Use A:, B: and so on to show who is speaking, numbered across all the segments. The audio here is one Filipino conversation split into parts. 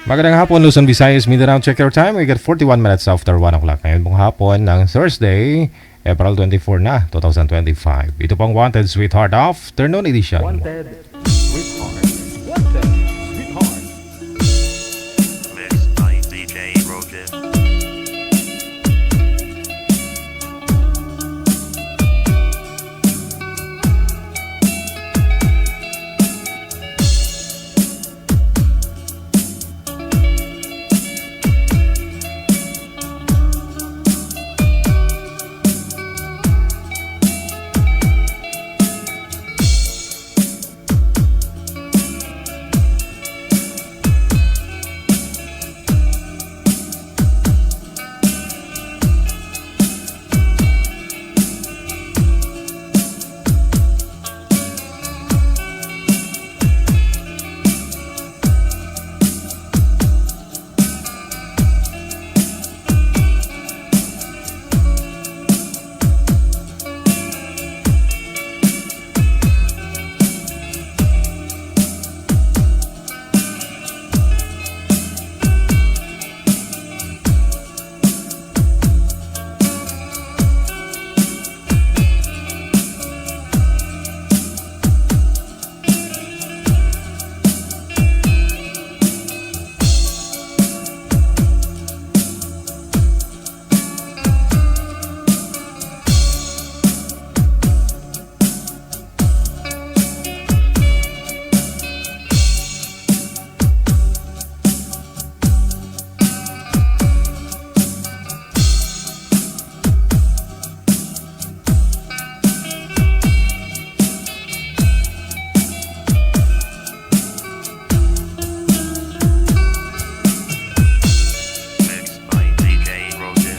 A: Magandang hapon, Luzon, Visayas, Mindanao. Check your time. We got 41 minutes after 1 o'clock. Ngayon pong hapon ng Thursday, April 24 na, 2025. Ito pong Wanted Sweetheart Afternoon Edition.
B: Wanted Sweetheart. Wanted Sweetheart.
C: Mixed by DJ Roger. Mixed by DJ Roger.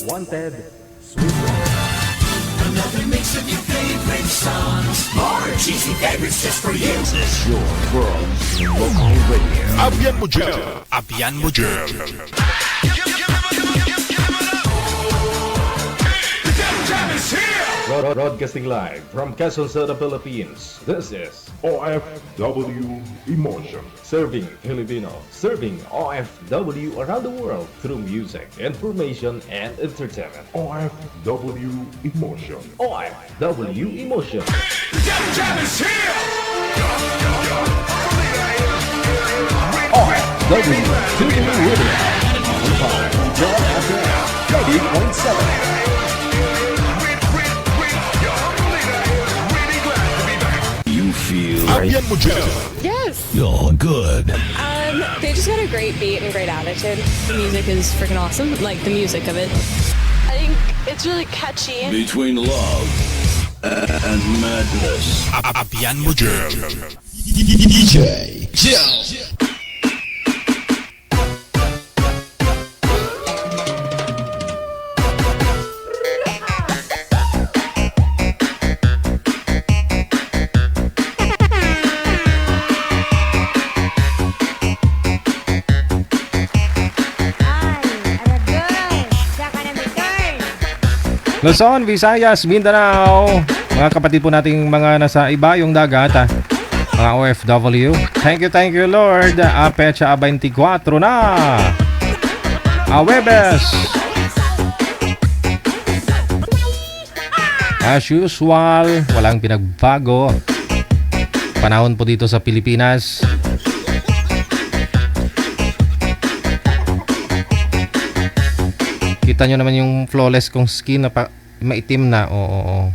B: Wanted Sweetheart.
D: Another mix of your favorite songs. More cheesy favorites just for you.
E: This is your world local radio.
F: Abyan mo dyan. Abyan mo dyan.
B: Broadcasting live from Quezon City, Philippines. This is
F: OFW Emotion.
B: Serving Filipino, serving OFW around the world through music, information, and entertainment.
F: OFW Emotion.
B: OFW Emotion. OFW Tuning Radio. On time. John FM 80.7.
E: You feel
F: Abyan mo dyan.
G: Yes.
E: you're good.
G: They just got a great beat and great attitude. The music is freaking awesome. Like the music of it. I think it's really catchy.
E: Between love and madness.
F: Abyan mo dyan.
E: DJ Jill.
A: Luzon, Visayas, Mindanao. Mga kapatid po nating mga nasa iba yung dagat, mga OFW. Thank you Lord. Pecha 24 na. Awebes. As usual, walang pinagbago. Panahon po dito sa Pilipinas. Kita nyo naman yung flawless kong skin na maitim na. Oo.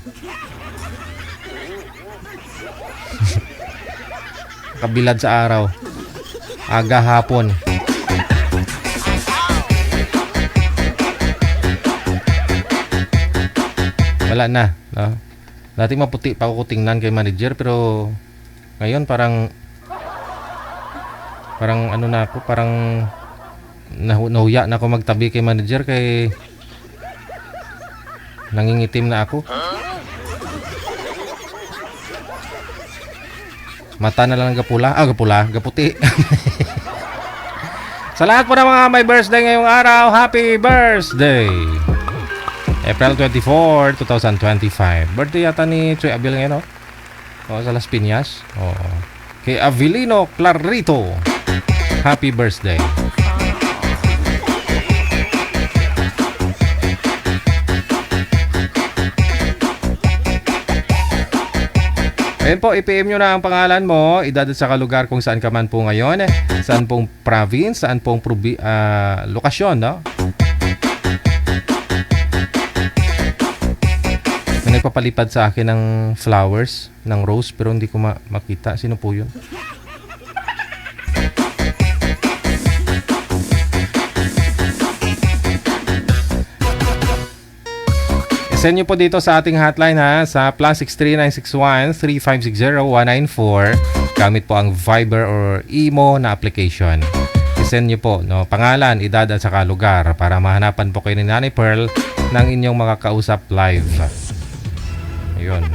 A: Kabilad sa araw. Aga hapon. Wala na. No? Dati maputi pa ako tingnan kay manager, pero ngayon parang ano na ako, parang nahuya na ako magtabi kay manager kay nangingitim na ako. Mata na lang gapula. Gaputi. Sa lahat po ng mga may birthday ngayong araw, happy birthday! April 24, 2025. Birthday yata ni Troy Abil ngayon, no? Sa Las Piñas. Kay Avilino Clarito. Happy birthday. Ayan po, i-PM nyo na ang pangalan mo, edad at saka lugar kung saan ka man po ngayon, saan pong province, saan pong lokasyon, no? May nagpapalipad sa akin ng flowers, ng rose, pero hindi ko makita. Sino po yun? Send nyo po dito sa ating hotline sa +63961-3560-194 gamit po ang Viber or Imo na application. I-send nyo po pangalan, edad at saka lugar para mahanapan po kayo ni Nanay Pearl ng inyong makakausap live. Ayun.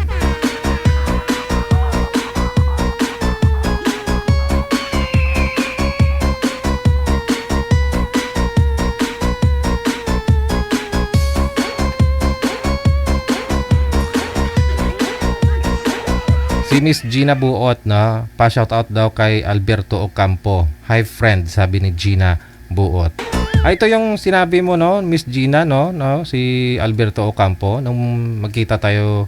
A: Si Miss Gina Buot, pa-shoutout daw kay Alberto Ocampo. Hi friend, sabi ni Gina Buot. Ito yung sinabi mo, Miss Gina, si Alberto Ocampo, nung magkita tayo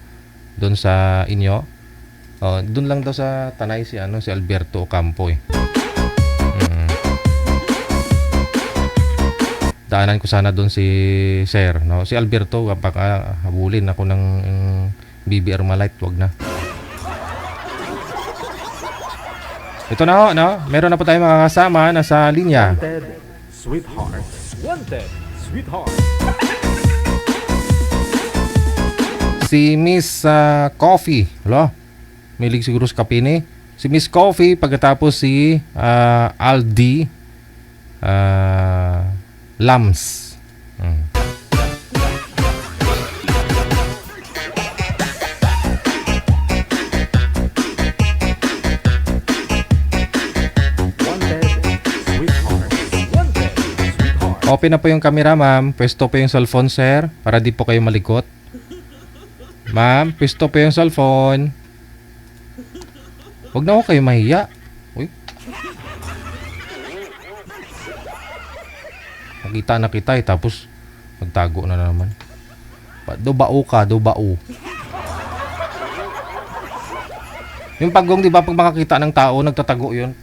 A: doon sa inyo. Doon lang daw sa Tanay si Alberto Ocampo eh. Daanan ko sana doon si Sir, Si Alberto, baka habulin ako ng BBR Malite, wag na. Ito na meron na po tayong makakasama na sa linya.
B: Wanted, sweetheart.
A: Si Miss Coffee. Milig siguro sa kape ni. Si Miss Coffee, pagkatapos si Aldi Lams. Open na po yung camera, ma'am. Pwesto po yung cellphone, sir, para di po kayo malikot. Ma'am, pwesto po yung cellphone. Huwag na ako kayo mahiya. Uy. Nakita na kita tapos magtago na naman. Dubao ka, dubao. Yung pagong, di ba, pag makakita ng tao, nagtatago yun.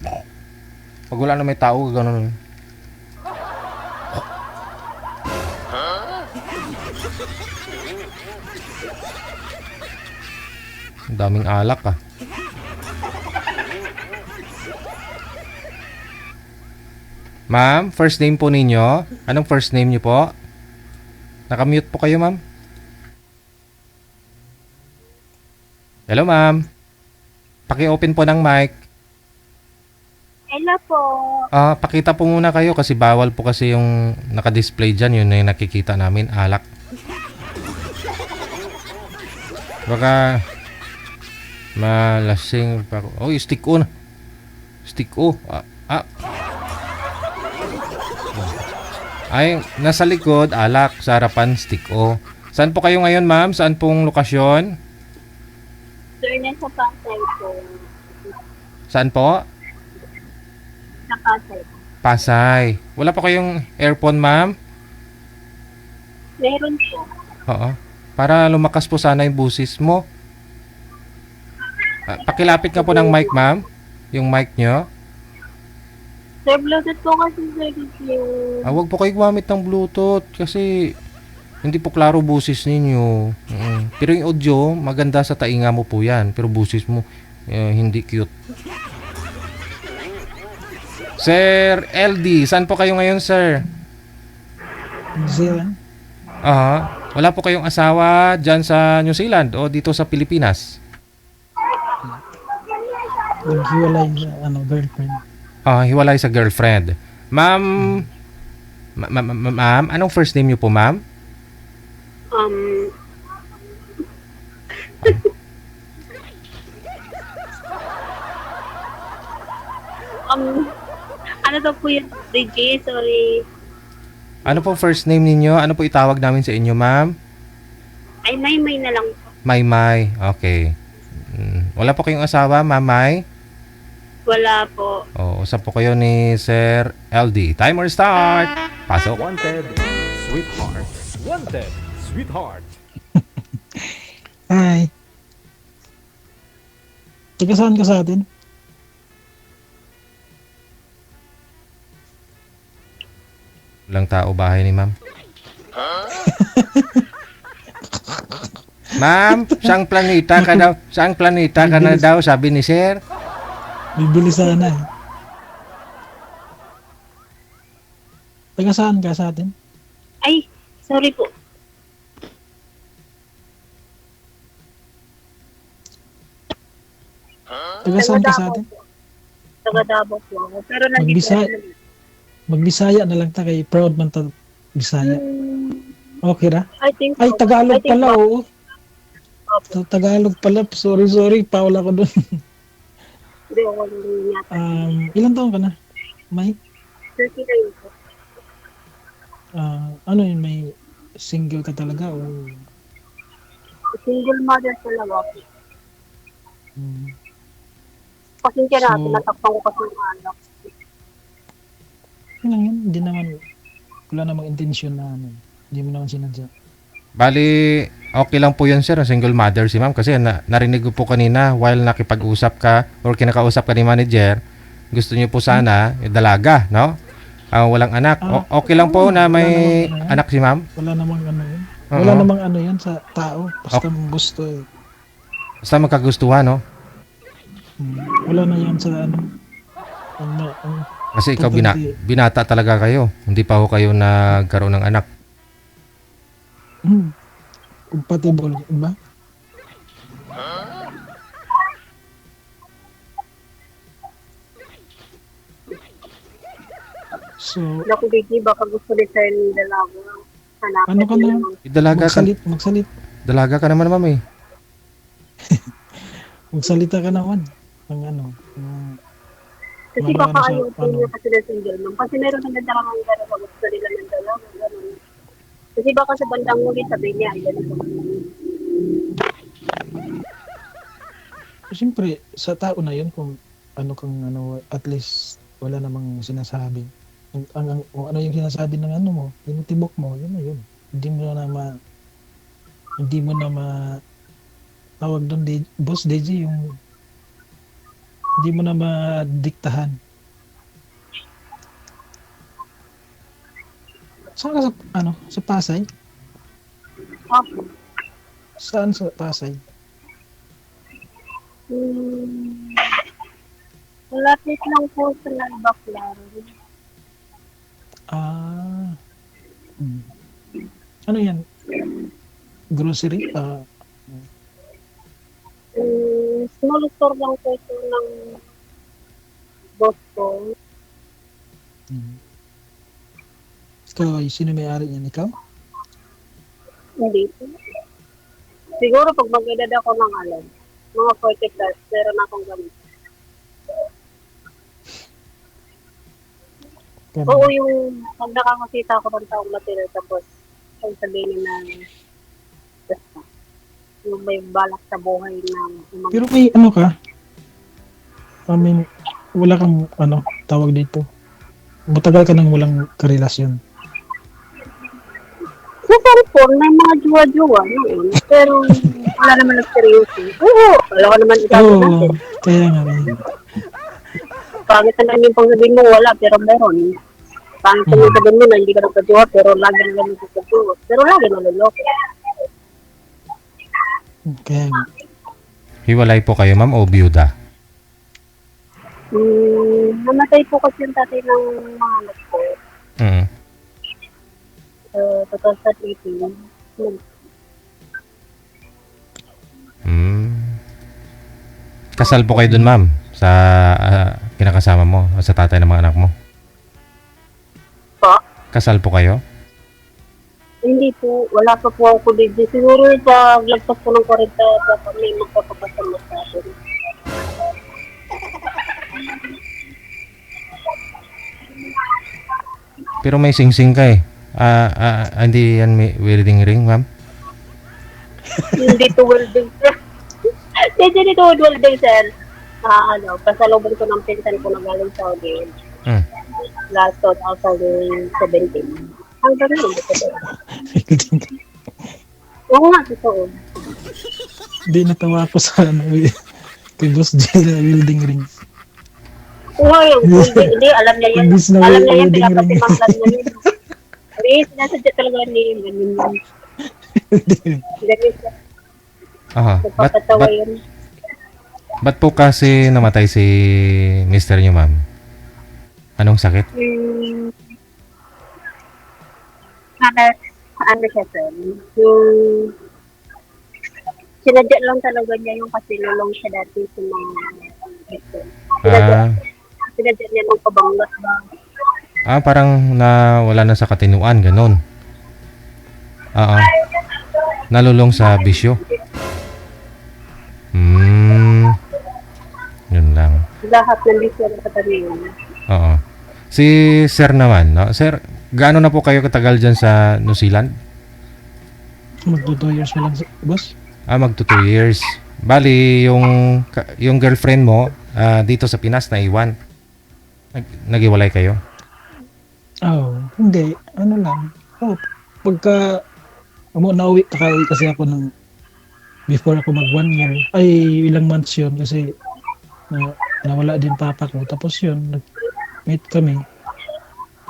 A: Pag wala na may tao, gano'n. Daming alak Ma'am, first name po ninyo? Anong first name niyo po? Nakamute po kayo, ma'am. Hello, ma'am. Paki-open po ng mic.
H: Hello po.
A: Pakita po muna kayo kasi bawal po kasi yung naka-display dyan. Yun na yung nakikita namin, alak. Baka malasing pa. Stick O na. Stick O. Ay, nasa likod, alak. Sa harapan, stick O. Saan po kayo ngayon, ma'am? Saan pong lokasyon?
H: Sir, nasa Pasay po.
A: Saan po?
H: Sa Pasay.
A: Pasay. Wala pa kayong earphone, ma'am?
H: Meron po.
A: Oo. Para lumakas po sana yung busis mo. Pakilapit ka po ng mic, ma'am. Yung mic nyo.
H: Sir, Bluetooth po kasi sir yung...
A: Huwag po kayo gumamit ng Bluetooth kasi hindi po klaro busis ninyo. Pero yung audio, maganda sa tainga mo po yan. Pero busis mo, hindi cute. Sir LD, saan po kayo ngayon, sir?
I: New Zealand.
A: Wala po kayong asawa dyan sa New Zealand o dito sa Pilipinas?
I: Naghiwalay sa girlfriend.
A: Hiwalay sa girlfriend. Ma'am, ma'am, anong first name niyo po, ma'am?
H: Ano daw po yun? DJ, sorry.
A: Ano po first name ninyo? Ano po itawag namin sa inyo, ma'am?
H: Ay, may na lang po.
A: Maymay. Okay. Wala po kayong asawa, Mamay?
H: Wala po.
A: Usap po kayo ni Sir LD. Timer start. Pasok.
B: Wanted, sweetheart. Wanted, sweetheart.
I: Hi. Taga saan ka sa atin?
A: Walang tao bahay ni ma'am. Ma'am, saang planeta ka daw? Saang planeta ka na daw, sabi ni Sir?
I: Bibili sana eh. Taga saan ka sa atin?
H: Ay, sorry po.
I: Taga saan ka sa atin?
H: Taga Davao po ako. Pero nandito
I: Magbisaya. Magbisaya na lang ta kay proud man ta Bisaya. Okay ra?
H: I think
I: Ay,
H: so.
I: Tagalog
H: I think
I: pala,
H: so.
I: oo. Tagalog pala. Sorry. Paula ko doon.
H: Hindi ako hindi yata.
I: Ilan taon ka na? May?
H: 39 po.
I: Ano yun? May single ka talaga? O...
H: Single mother talaga ako.
I: Hmm.
H: Pasensya na,
I: So-
H: tinatakpan ko kasi yung anak.
I: Yun lang yun. Hindi naman, wala namang intensyon na ano. Hindi mo naman sinadya.
A: Bali, okay lang po yun, Sir. Single mother si ma'am. Kasi narinig ko po kanina while nakipag-usap ka or kinakausap ka ni manager, gusto niyo po sana dalaga, no? Walang anak. Okay lang po na may
I: wala namang ano.
A: anak si ma'am.
I: Wala namang ano yun.
A: Oo.
I: Wala namang ano yun sa tao. Basta gusto eh.
A: Basta magkagustuhan, no?
I: Wala na yan sa ano. Ang
A: Kasi ikaw
I: Importante.
A: binata talaga kayo. Hindi pa ho kayo nagkaroon ng anak.
I: compatible, ba? So,
H: Naku, Vicky, baka gusto ni Sir ng dalaga. Hanapin
I: Ano ka na?
H: naman.
A: Dalaga ka naman, ma'am eh.
I: magsalita ka naman. Ang ano.
H: Kasi
I: Wala
H: baka
I: na sa-
H: ayaw po
I: ano.
H: niya kasi na single mom. Kasi meron naman talagang dalaga gusto nila ng dalaga. Ganun. Kasi baka sa bandang huli sabi niya, ay ganito.
I: Siyempre, sa tao na yun, kung ano kang ano, at least wala namang sinasabi. Kung ano yung sinasabi ng ano mo, yung tibok mo, yun na yun. Hindi mo na tawag doon, Boss DJ, yung hindi mo na madiktahan. Saan ka sa Pasay?
H: Opo.
I: Saan sa Pasay?
H: Malapit lang po sa Nalbaclaran.
I: Ano yan? Grocery?
H: Small store lang po ito ng boss ko.
I: Ikaw, sino may-ari yan? Ikaw?
H: Hindi po. Siguro pag mag-edad ako ng mga 40 plus, meron akong gamit.
I: Ganun.
H: Oo, yung pag nakakakita ako ng taong material tapos ang sabihin na basta. Yung may balak sa buhay na
I: Pero may ano ka? I mean, wala kang tawag dito. Matagal ka nang walang karelasyon.
H: sa cellphone, may mga jowa-jowa noon. Pero wala naman nagseryoso. Oo, wala ka naman itago
I: Oo,
H: natin.
I: kaya nga.
H: Pangit na lang yung pang sabihin mo wala, pero meron. Pangit na yung sabihin mo na hindi ka nagkajowa, pero lagi na lang nagkajowa. Pero lagi naluloko.
I: Kaya nga.
A: Hiwalay po kayo, ma'am, o biyuda?
H: Namatay po kasi yung tatay ng mga anak ko.
A: Mm.
H: 2018.
A: Kasal po kayo dun, ma'am, sa kinakasama mo, sa tatay ng mga anak mo?
H: Po?
A: Kasal po kayo?
H: Hindi po, wala pa po ako dito. Siguro sa lagpas po ng 40, dapat may magpapapasal na sa akin.
A: Pero may sing-sing ka eh. Hindi yan may wedding ring, ma'am?
H: Hindi to welding, sir. Hindi to welding, sir. Pasalubong ko ng pinsan ko na galing Saudi. Last 2017. Hanggang ngayon, dito. Oo nga, totoo.
I: Hindi natawa ako sa kay Boss J na welding ring.
H: Oo, hindi, alam niya yan.
I: Imbis na
H: Alam niya yan,
I: wedding ring.
H: pinapatimaklan niya yun. Pero sinasadya talaga ni ganyan yan. Ganyan siya.
A: Aha.
H: Nagpapatawa yun.
A: Ba't po kasi namatay si mister niyo, ma'am? Anong sakit?
H: Ano siya, sir? Yung sinadya lang talaga niya yung kasi lulong siya dati sa mga ito. Sinadya niya nung pabanggas ba?
A: Parang wala na sa katinuan, ganun. Oo. Nalulong sa bisyo. Yun lang.
H: Lahat ng bisyo ng kataniyan.
A: Oo. Si Sir naman, no? Sir, gaano na po kayo katagal dyan sa New Zealand?
I: Magto 2 years pa lang, boss.
A: Magto 2 years. Bali, yung girlfriend mo, dito sa Pinas, naiwan. Naghiwalay kayo?
I: Hindi. Ano lang. Pagka nauwi kasi ako ng before ako mag 1 year, ay ilang months yun kasi nawala din papa ko. Tapos yun, nag-meet kami.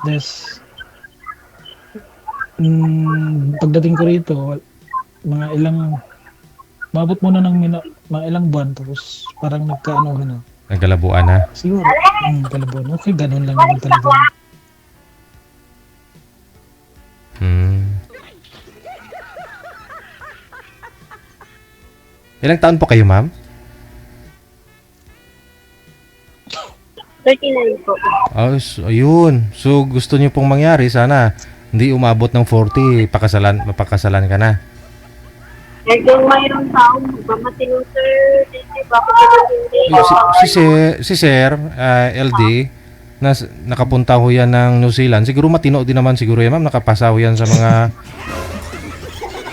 I: Des, pagdating ko rito, maabot muna ng mga ilang buwan, tapos parang nagkaanohan na.
A: Nagkalabuan na?
I: Siguro, kalabuan. Okay, ganun lang naman talaga.
A: Ilang taon po kayo, ma'am?
H: 39 po.
A: Ayun. So, gusto niyo pong mangyari, sana hindi umabot ng 40, mapakasalan ka na.
H: Kung mayroong taong magmamatino, sir, bakit hindi?
A: Si Sir, LD, nakapunta ho yan ng New Zealand. Siguro matino din naman siguro yan, ma'am. Nakapasa ho yan sa mga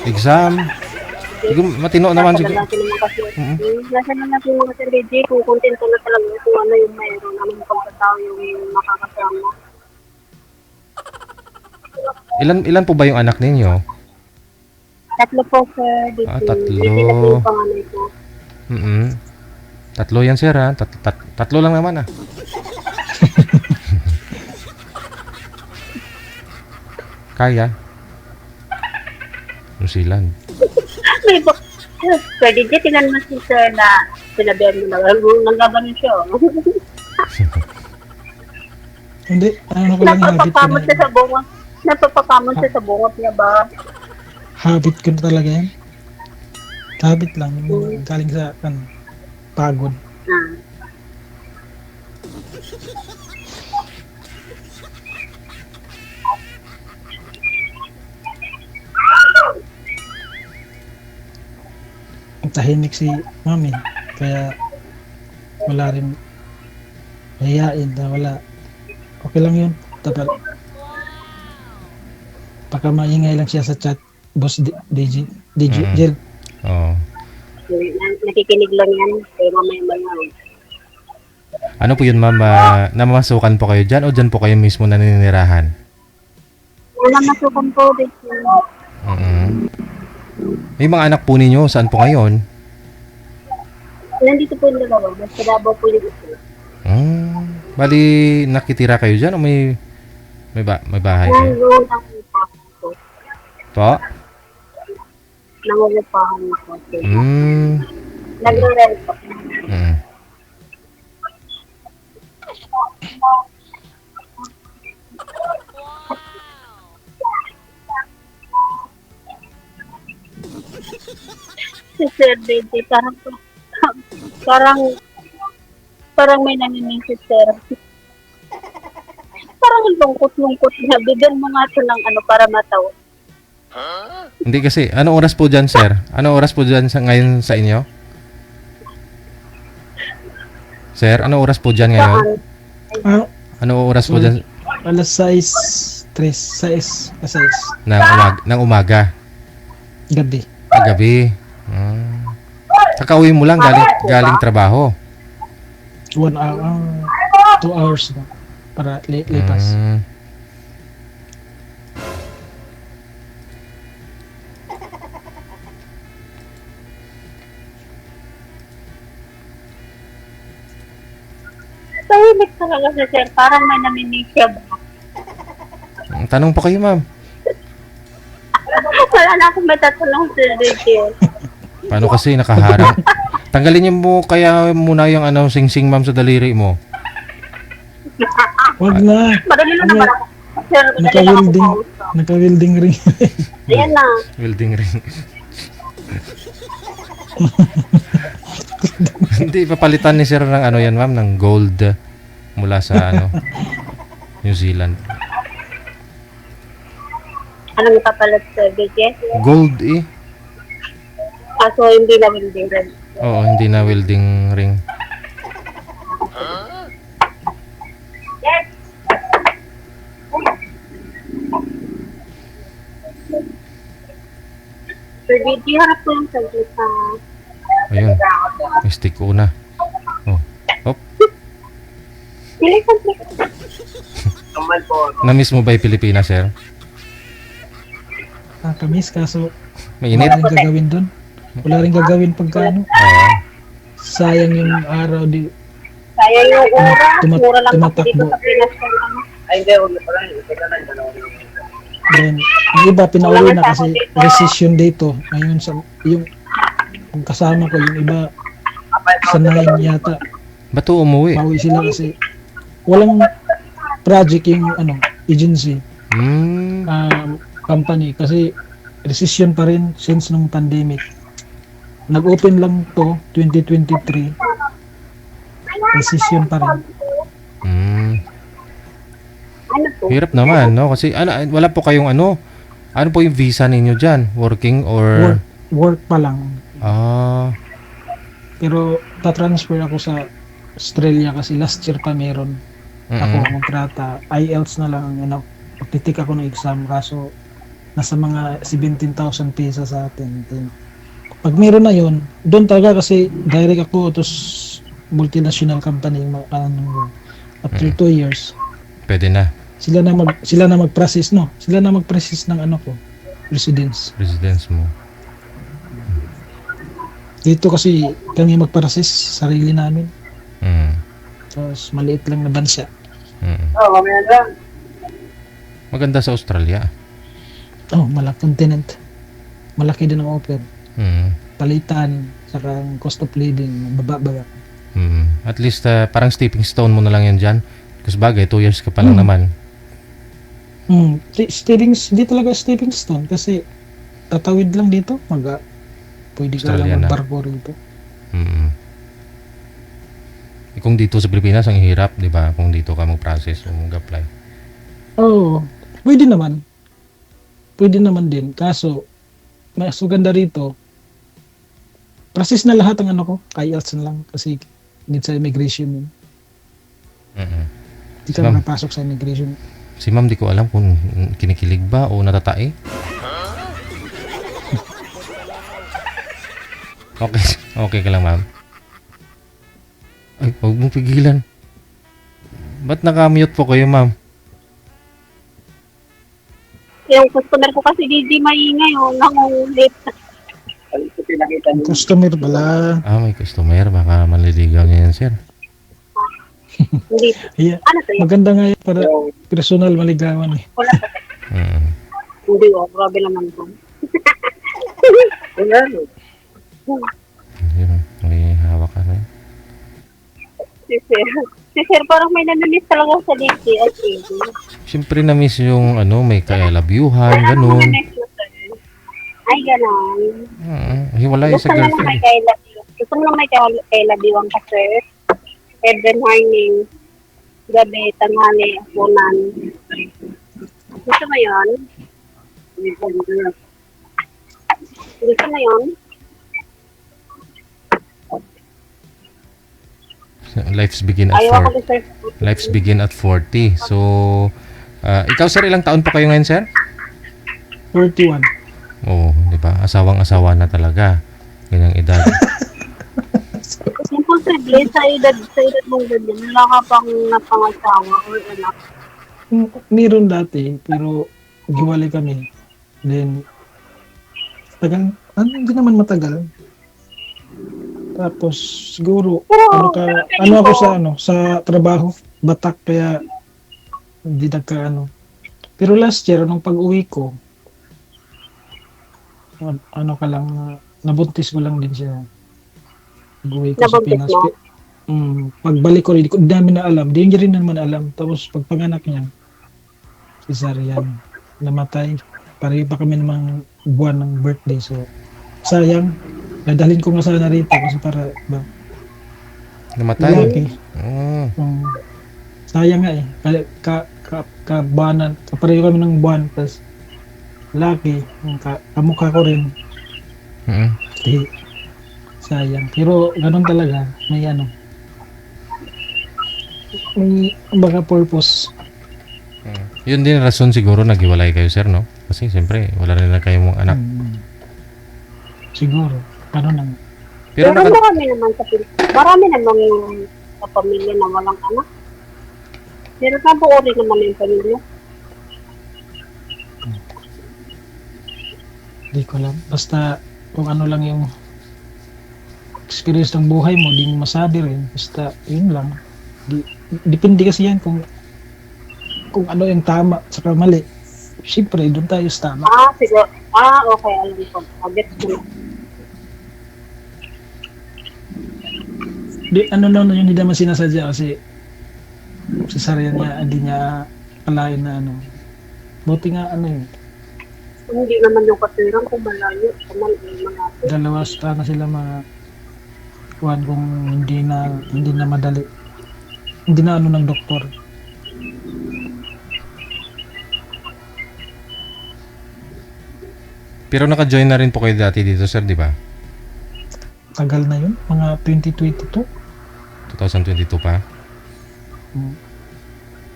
A: exam. Siguro matino naman siguro.
H: Nasa na natin mga Sir DJ, kung kontento na talaga kung ano yung mayroon, anong pagkatao yung makakasama.
A: Ilan po ba yung anak ninyo?
H: 3 po, Sir DJ.
A: Tatlo.
H: Hindi na po yung panganay ko.
A: 3 yan, Sir, ha? 3 lang naman, ah. Kaya. New Zealand.
H: May po. Sir DJ, tinan mo si Sir na sinabihan mo na nanggaganon siya.
I: Hindi, ano ko lang habit ko
H: Napapakamot
I: na.
H: siya sa bungot. Napapakamot siya sa bungot niya ba?
I: Habit ko na talaga yan. Habit lang. Galing sa pagod. Tahimik si mami. Kaya wala rin hayain na wala. Okay lang yun. Tapos baka maingay lang siya sa chat, Boss DJ. DJ
A: Mm-mm.
I: Jel.
A: Oo.
H: Nakikinig lang yan. Kaya mamaya.
A: Ano po yun, ma'am? Namasukan po kayo dyan o dyan po kayo mismo naninirahan?
H: Wala masukan po.
A: May mga anak po ninyo, saan po ngayon?
H: Nandito po yung dalawa. Basta Davao po yung isa.
A: Bali, nakitira kayo dyan o may bahay kayo?
H: Nangungupahan po.
A: Po?
H: Nangungupahan po. Nagre-rent po. Si Sir DJ, parang may naninisis, Sir. Parang lungkot-lungkot na. Bigyan mo nga ito ng para matawa.
A: Hindi kasi, anong oras po dyan, sir? Anong oras po dyan ngayon sa inyo? Sir, anong oras po dyan ngayon?
I: Ah,
A: Anong oras po dyan
I: alas 6
A: ng umaga?
I: gabi.
A: Gabi. Kakauwi mo lang galing trabaho.
I: 1 hour, 2 hours na para lipas.
H: Tahimik talaga si Sir. Parang may naminisya ba?
A: Tanong po kayo, ma'am.
H: Wala na akong matatanong, Sir DJ.
A: Paano kasi nakaharang? Tanggalin niyo mo kaya muna yung sing-sing, ma'am, sa daliri mo.
I: Wag na.
H: Madali lang naman ako. Sir, madali lang ako kausap.
I: Naka-welding ring.
H: Ayan na.
A: Welding ring. Hindi, papalitan ni sir ng yan, ma'am, ng gold mula sa New Zealand.
H: Anong ipapalit, Sir DJ?
A: Gold eh.
H: Kaso hindi na welding rin.
A: Oo, hindi na welding ring.
H: Sir DJ, harap ko yung saglit sa...
A: Ayun. Mystic una. Oh. Hop. Na-miss mo ba yung Pilipinas, sir?
I: Nakamiss kaso
A: Mainit?
I: wala rin gagawin doon. Wala rin gagawin pagka
A: Oo.
I: sayang yung araw di
H: Sayang yung oras. Mura lang kasi
I: tumatakbo.
H: dito sa Pinas yung
J: Ay, hindi. Huwag na pala. Teka lang.
I: Then, yung iba pinauwi na kasi recession dito. Ngayon yung kasama ko, yung iba sa 9 yata.
A: Ba't umuwi?
I: Pauwi sila kasi walang project yung agency, company kasi recession pa rin since nung pandemic. Nag-open lang to 2023. Recession pa rin.
A: Hirap naman, no? Kasi wala po kayong ano po yung visa ninyo dyan? Working or...
I: Work pa lang. Pero ta-transfer ako sa Australia kasi last year pa meron ako kontrata. IELTS na lang ang pagtitik ako ng exam kaso nasa mga 17,000 pesos sa atin. Then, pag meron na yun, doon talaga kasi direct ako to multinational company after 2 years.
A: Pwede na.
I: Sila na mag-process, no? Sila na mag-process ng residence.
A: Residence mo.
I: Dito kasi kami mag-process sarili namin. Tapos maliit lang na bansa.
A: Maganda sa Australia.
I: Oh, malaki continent. Malaki din ang offer. Palitan, saka ang cost of living, baba.
A: At least parang stepping stone mo na lang yan dyan. Kasi bagay, 2 years ka pa lang naman.
I: Hindi talaga stepping stone kasi tatawid lang dito. Pwede ka
A: Australia
I: lang
A: na.
I: magbarko rito.
A: Kung dito sa Pilipinas, ang hirap, di ba? Kung dito ka mag-process o mag-apply.
I: Oo, pwede naman. Pwede naman din. Kaso, mas maganda rito, process na lahat ang IELTS na lang kasi need sa immigration yun. Hindi ka
A: Ma'am.
I: nakapasok sa immigration.
A: Si ma'am, di ko alam kung kinikilig ba o natatae. Okay, okay ka lang, ma'am. Ay, huwag mong pigilan. Ba't naka-mute po kayo, ma'am?
H: Yung customer ko kasi DJ maingay, nangungulit.
I: Customer pala.
A: Ah, may customer. Baka manliligaw niya yan, sir.
H: Hindi.
I: Yeah.
H: Ano to yun?
I: Maganda nga yun para personal maligawan eh.
H: Wala pa.
A: Mm.
H: Hindi, grabe naman to. Wala, no?
A: Yun, may hawak ka na.
H: Si sir, parang may namimiss talaga sa DJ at AD.
A: Siyempre na-miss yung may ka-love-yuhan, ganun.
H: Ay, gano'n.
A: Hiwalay
H: Gusto
A: sa
H: mo lang
A: girlfriend.
H: may gusto mo lang may kailabiwang ka, sir. Every morning, gabi, tanghali, apunan. Gusto mo yun? Gusto mo yun?
A: Life's begin at
H: Ayaw ako
A: 40.
H: sir.
A: Life's begin at 40. So, ikaw, sir, ilang taon pa kayo ngayon, sir?
I: 41.
A: Oo, di ba? Asawang-asawa na talaga. Ganyang edad.
H: Imposible, sa edad mong ganyan, wala ka pang napangasawa or anak.
I: Meron dati, pero giwalay kami. Then, hindi naman matagal. Tapos, siguro, ano ako sa trabaho, batak, kaya hindi Pero last year, nung pag-uwi ko, nabuntis ko lang din siya. Pag-uwi ko sa
H: Nabuntis
I: Pinas.
H: mo?
I: Pagbalik ko rin, di namin na alam. Di rin naman alam. Tapos, pagpanganak niya, cesarean, namatay. Pareho pa kami namang buwan ng birthday. So, sayang. Dadalhin ko nga sana rito kasi para
A: Namatay?
I: Laki.
A: Oh.
I: Sayang nga eh. Kabanan. Kapareho kami ng buwan. Tapos, laki. Kamukha ko rin. Eh, sayang. Pero, ganun talaga. May baka purpose.
A: Yun din rason siguro naghiwalay kayo, sir, no? Kasi siyempre, wala rin na kayong anak.
I: Siguro. Ano nang.
H: Pero marami naman marami naman sa pamilya na walang anak. Pero nabuo rin naman yung pamilya.
I: Di ko alam. Basta, kung ano lang yung experience ng buhay mo, di mo masabi rin. Basta, yun lang. Depende kasi yan kung ano yung tama saka mali. Siyempre, doon tayo sa tama.
H: Siguro. Okay. Alam ko. Gets ko na.
I: Yun, hindi naman sinasadya kasi cesarean niya, hindi niya kalain na Buti nga
H: Hindi naman yung katirang kung malayo. Malapit.
I: dalawa na sila kuhan kung hindi na madali. Hindi na ng doktor.
A: Pero naka-join na rin po kayo dati dito, sir, di ba?
I: Tagal na yun, mga 2022.
A: 2022 pa?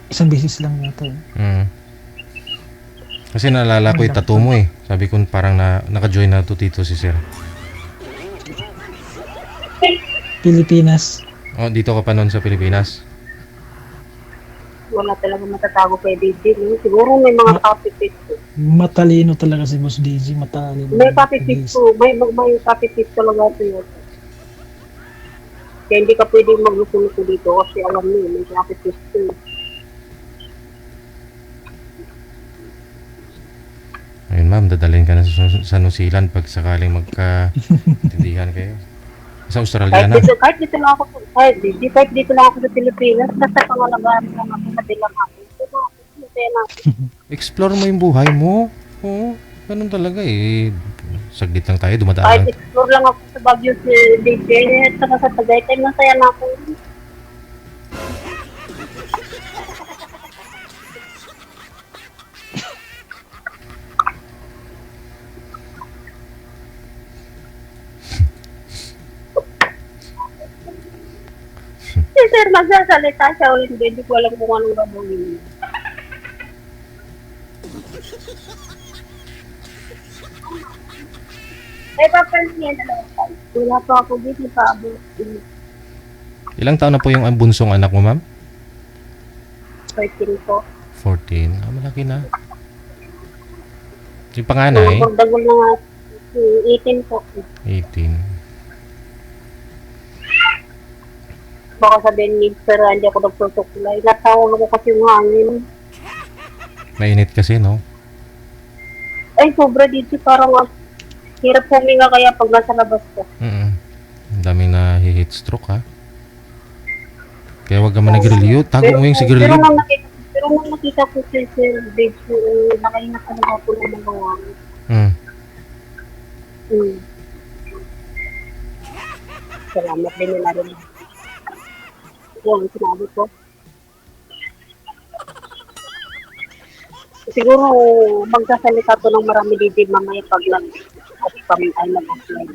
I: Isang beses lang yata yun.
A: Kasi naalala ko yung tattoo mo eh. Sabi ko parang naka-join na to dito si sir.
I: Pilipinas.
A: Oh, dito ka pa noon sa Pilipinas?
H: Wala talaga matatago kay DJ. Siguro may mga copy-paste.
I: Matalino talaga si Boss DJ. Matalino.
H: May copy-paste po. May copy-paste talaga ito yun. Kaya hindi ka pwedeng magluto dito kasi alam niyo, may copy-paste po.
A: Ayun ma'am, dadalhin ka na sa New Zealand pag sakaling magka-tindihan kayo. Sa Australia na.
H: Kahit dito lang ako sa Pilipinas, basta pangalagaan lang ako sa bilang ako.
A: Explore mo yung buhay mo. Oo, ganun talaga eh. Saglit lang tayo, dumadaan
H: Kahit
A: lang.
H: explore lang ako sa Baguio si DJ, at saka sa Tagaytay, masaya na ako. Si sir, magsasalita siya o hindi ko alam kung anong gagawin. Ay, papansin. Wala pa ako dito pa.
A: Ilang taon na po yung bunsong anak mo, ma'am?
H: 13 po.
A: 14. Malaki na. Yung panganay?
H: Magdagol na nga. 18 po.
A: 18.
H: Baka sabihin ni Sir, hindi ako nagsusuklay. Natawag ako kasi yung hangin.
A: Mainit kasi, no?
H: Ay, sobra dito. Parang hirap huminga kaya pag nasa labas ko.
A: Ang daming na heat stroke, ha? Kaya wag ka man nag-relieve. Tago mo yung sigrilyo.
H: Pero nung nakita ko si Sir Babe, nakaingat talaga ako ng mga wangin. Salamat din nila rin. Yan, sinabi ko. Siguro, magsasalita to ng marami dito mamaya pag kami ay nag-apply.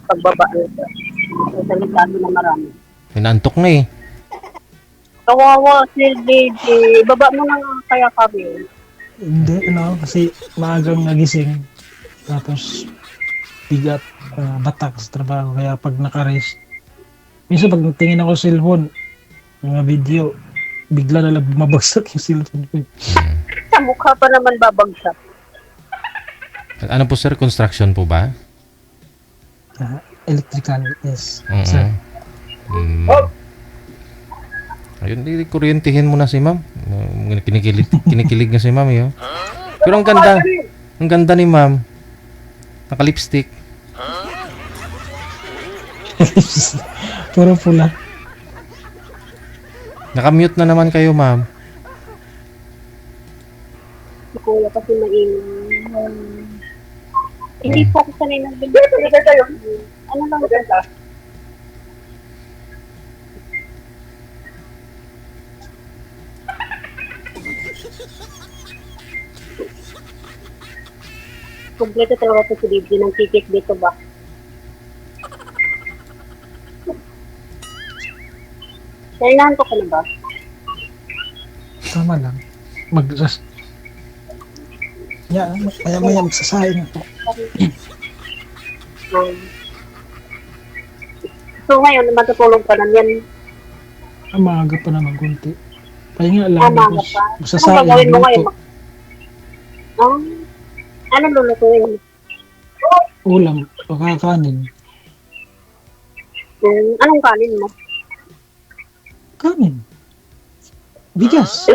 H: Pagbaba ito. Magsasalita to ng marami.
A: Pinantok na eh.
H: Kawawa, Sir Babe. Baba mo na kaya kami.
I: Hindi, kasi maagang nagising. Tapos, bigat, batak sa trabaho. Kaya pag naka-rest, minsan pag tingin ako sa cellphone, mga video, bigla na lang bumabagsak yung cellphone ko.
H: Sa mukha pa naman babagsak.
A: Ano po, sir? Construction po ba?
I: Electrical, yes.
A: Oo.
I: Sir.
A: Ayun, kuryentihin mo na si ma'am. Kinikilig na si ma'am, yun. Pero ang ganda. Ang ganda ni ma'am. Naka-lipstick.
I: Puro pula.
A: Naka-mute na naman kayo, ma'am.
H: Si Kuya kasi mainam. Hindi po ako sanay ng bigyan. Ano lang ganda? Kompleto talaga ito si Libby ng ticket dito ba? Sir, nahanto ka na ba?
I: Tama lang. Maya-maya magsasahin ako.
H: So ngayon, matutulog ka na yan.
I: Maaga pa naman kunti. Pahinga lang.
H: Maaga pa.
I: Magsasahin.
H: Ano gagawin mo ngayon? Ano lulutuin?
I: Ulam. Pakakanin.
H: Anong kanin mo?
I: Kanin. Bigas.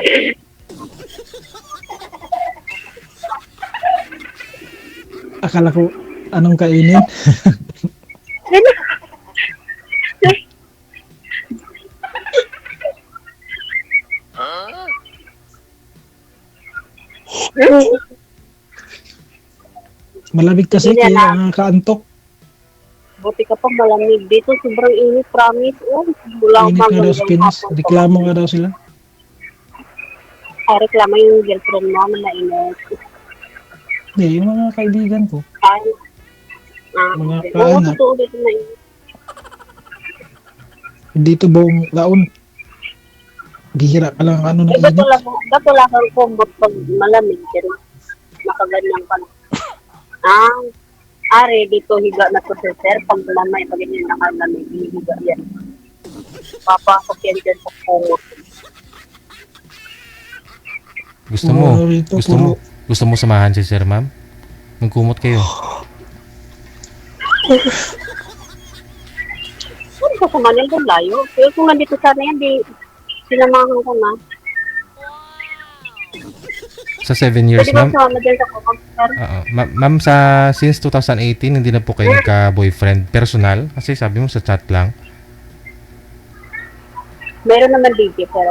I: Akala ko, anong kainin? Malamig kasi
H: Hindi
I: kaya
H: na.
I: kaantok.
H: Buti ka pa malamig. Dito sobrang init, promise. Wala
I: Init nga daw sa Pinas. Reklamo nga daw sila.
H: Reklamo yung girlfriend mo na mainit.
I: Hindi, yung mga kaibigan ko.
H: Ay.
I: Mga
H: Oo,
I: kaanak.
H: totoo dito na init.
I: Dito buong taon. Bihira ka lang ano na
H: Ba't
I: init.
H: wala kang kumbot pag malamig? Pero nakaganyan ka lang. Are, dito higa na to sir. Pag lamay, pag ganyan nakalamig, higa yan. Papasok yan dyan sa kumot.
A: Gusto mo? Gusto mo samahan si sir, ma'am? Magkumot kayo.
H: Ano ka sa Manila doon layo? Pero kung nandito sana yan, di sinamahan ko na.
A: Sa 7 years,
H: Pwede ba
A: ma'am?
H: sumama dyan sa kumot, sir?
A: Ma'am, since 2018, hindi na po kayo nagka-boyfriend personal? Kasi sabi mo sa chat lang.
H: Meron naman DJ, pero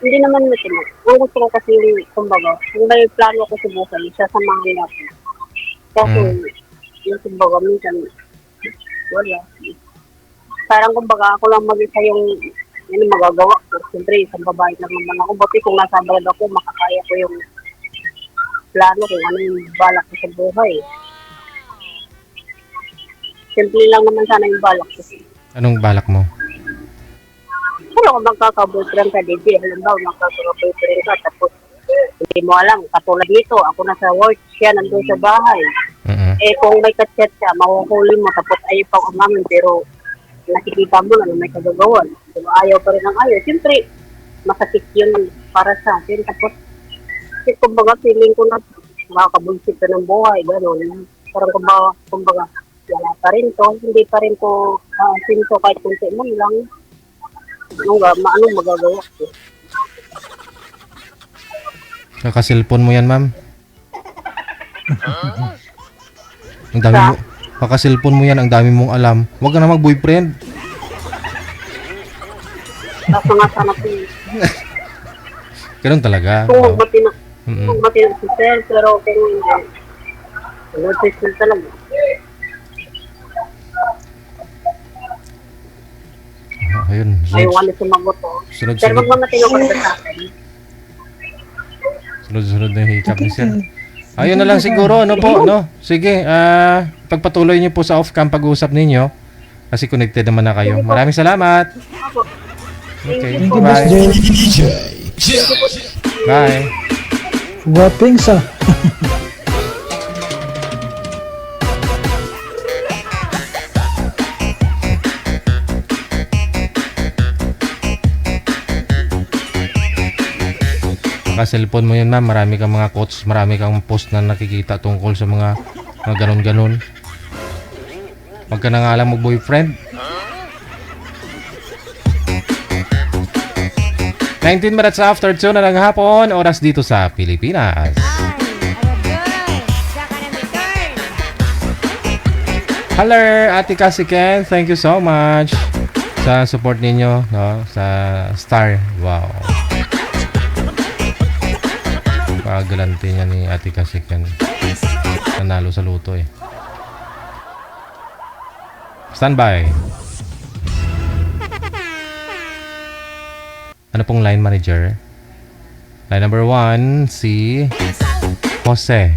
H: hindi naman matinag. Ang gusto ko kasi yung, kumbaga, kung may plano ko sa buhay, sasamahan ako. Kasi, yung kumbaga, minsan, wala. Parang kumbaga, ako lang mag-isa yung magagawa ko. Siyempre, isang babae lang naman ako. Buti kung nasa abroad ako, makakaya ko yung plano kung ano yung balak ko sa buhay. Simple lang naman sana yung balak ko.
A: Anong balak mo?
H: Pero kung magkaka-boyfriend ka, DJ, halimbawa magkaka-boyfriend ka, tapos hindi mo alam, katulad nito, ako nasa work, siya nandun sa bahay. Eh, kung may kachat siya, mahuhuli mo, tapos ayaw pang umamin, pero nakikita mo na may kagagawan. Pero ayaw pa rin ang ayaw. Siyempre, masakit yun para sa akin. Tapos, kasi kumbaga, feeling ko na makakabulsit ka ng buhay, gano'n. Parang kumbaga, wala pa rin to. Hindi pa rin to sinto kahit kunti mo lang. Anong magagawa ko?
A: Kakasilpon mo yan, ma'am. Ang dami mo. Kakasilpon mo yan, ang dami mong alam. Huwag ka na mag-boyfriend.
H: Kaso nga sana po.
A: Ganun talaga.
H: Kung magbati na si Sir, pero okay mo hindi. Nag-sisil talaga.
A: Ayun.
H: Ayaw nga na sumagot to. Sir, wag mo na tinukad sa akin.
A: Sunod-sunod na yung hiccup ni Sir. Ayun na lang siguro, ano po, no? Sige, pagpatuloy niyo po sa off-cam pag-uusap ninyo. Kasi connected naman na kayo. Maraming salamat. Okay,
I: Thank you, Boss
A: bye.
I: Jay.
E: DJ Jill.
A: Bye.
I: Guwaping sa.
A: Cellphone mo yan, ma'am. Marami kang mga quotes, marami kang post na nakikita tungkol sa mga ganon-ganon. Huwag ka na nga lang mag-boyfriend. 19 minutes after 2 na ng hapon, oras dito sa Pilipinas. Hello, Ate Cassie Ken. Thank you so much sa support ninyo, no, sa Star. Wow. Pagalante niya ni Ate Cassie Ken. Nanalo sa luto eh. Standby. Ano pong line manager? Line number 1, si Jose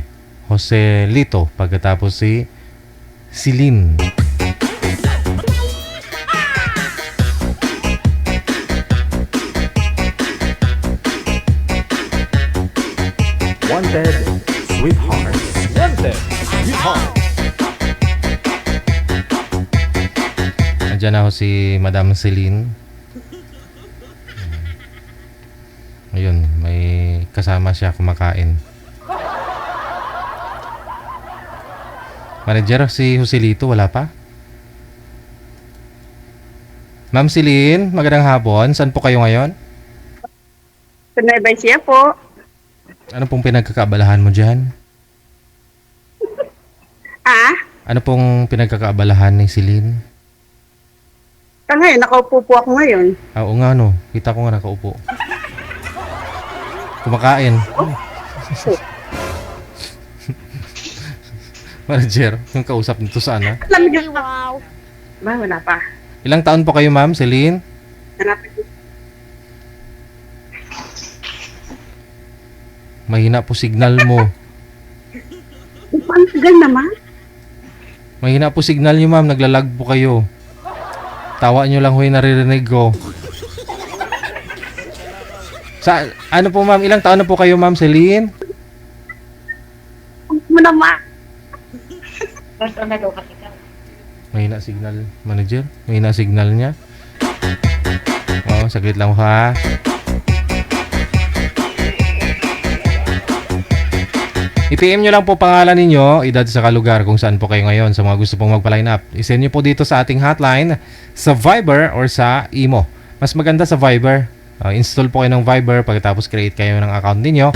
A: Lito. Pagkatapos si Celine.
B: Wanted, Sweetheart. Wanted, Sweetheart.
A: Andiyan na ho si Madam Celine. Ayun, may kasama siya kumakain. Manager, si Joselito, wala pa? Ma'am Celine, magandang hapon. Saan po kayo ngayon?
H: Sa Nueva Ecija po.
A: Ano pong pinagkakaabalahan mo dyan? Ano pong pinagkakaabalahan ni Celine?
H: Ngayon, nakaupo po ako ngayon.
A: Oo nga, no. Kita ko nga nakaupo. Kumakain. Manager, yung kausap nito sana.
H: Wow. Ba, wala pa.
A: Ilang taon po kayo, ma'am, Celine? Mahina po signal mo.
H: Ang tagal naman.
A: Mahina po signal niyo, ma'am. Naglalag po kayo. Tawa niyo lang ho yung naririnig ko. Sa, ano po, ma'am? Ilang taon na po kayo, ma'am, Celine?
H: Mo naman.
A: Mahina signal, manager. Mahina signal niya. Oo, saglit lang ho, ha. I-PM nyo lang po pangalan ninyo, edad sa kalugar kung saan po kayo ngayon sa mga gusto pong magpa-line up. I-send nyo po dito sa ating hotline sa Viber or sa Imo. Mas maganda sa Viber. Install po kayo ng Viber pagkatapos create kayo ng account ninyo.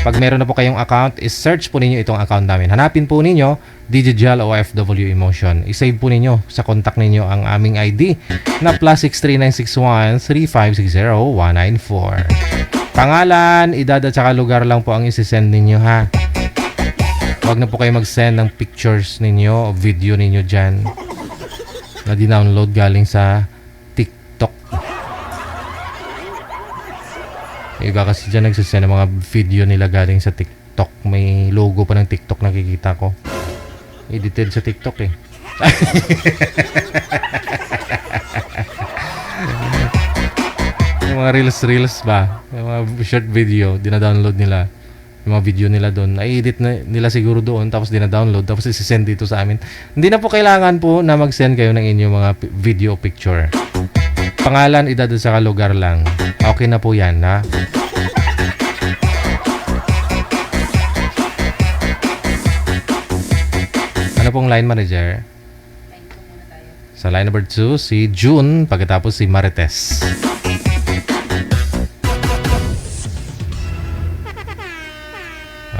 A: Pag meron na po kayong account, is-search po ninyo itong account namin. Hanapin po ninyo DJ Jill OFW Emotion. I-save po ninyo sa contact ninyo ang aming ID na +63961 3560194. Pangalan, edad at saka lugar lang po ang isi-send ninyo, ha. Huwag na po kayo mag-send ng pictures ninyo o video ninyo dyan na di-download galing sa TikTok. Iba kasi dyan nagsisend ng mga video nila galing sa TikTok. May logo pa ng TikTok nakikita ko. Edited sa TikTok eh. Yung mga reels ba? Yung mga short video, dina-download nila. Yung mga video nila doon, na-edit na nila siguro doon, tapos dina-download, tapos isi-send dito sa amin. Hindi na po kailangan po na mag-send kayo ng inyong mga video picture. Pangalan, edad at saka lugar lang. Okay na po yan, ha? Ano pong line manager? Sa line number 2, si June, pagkatapos si Marites.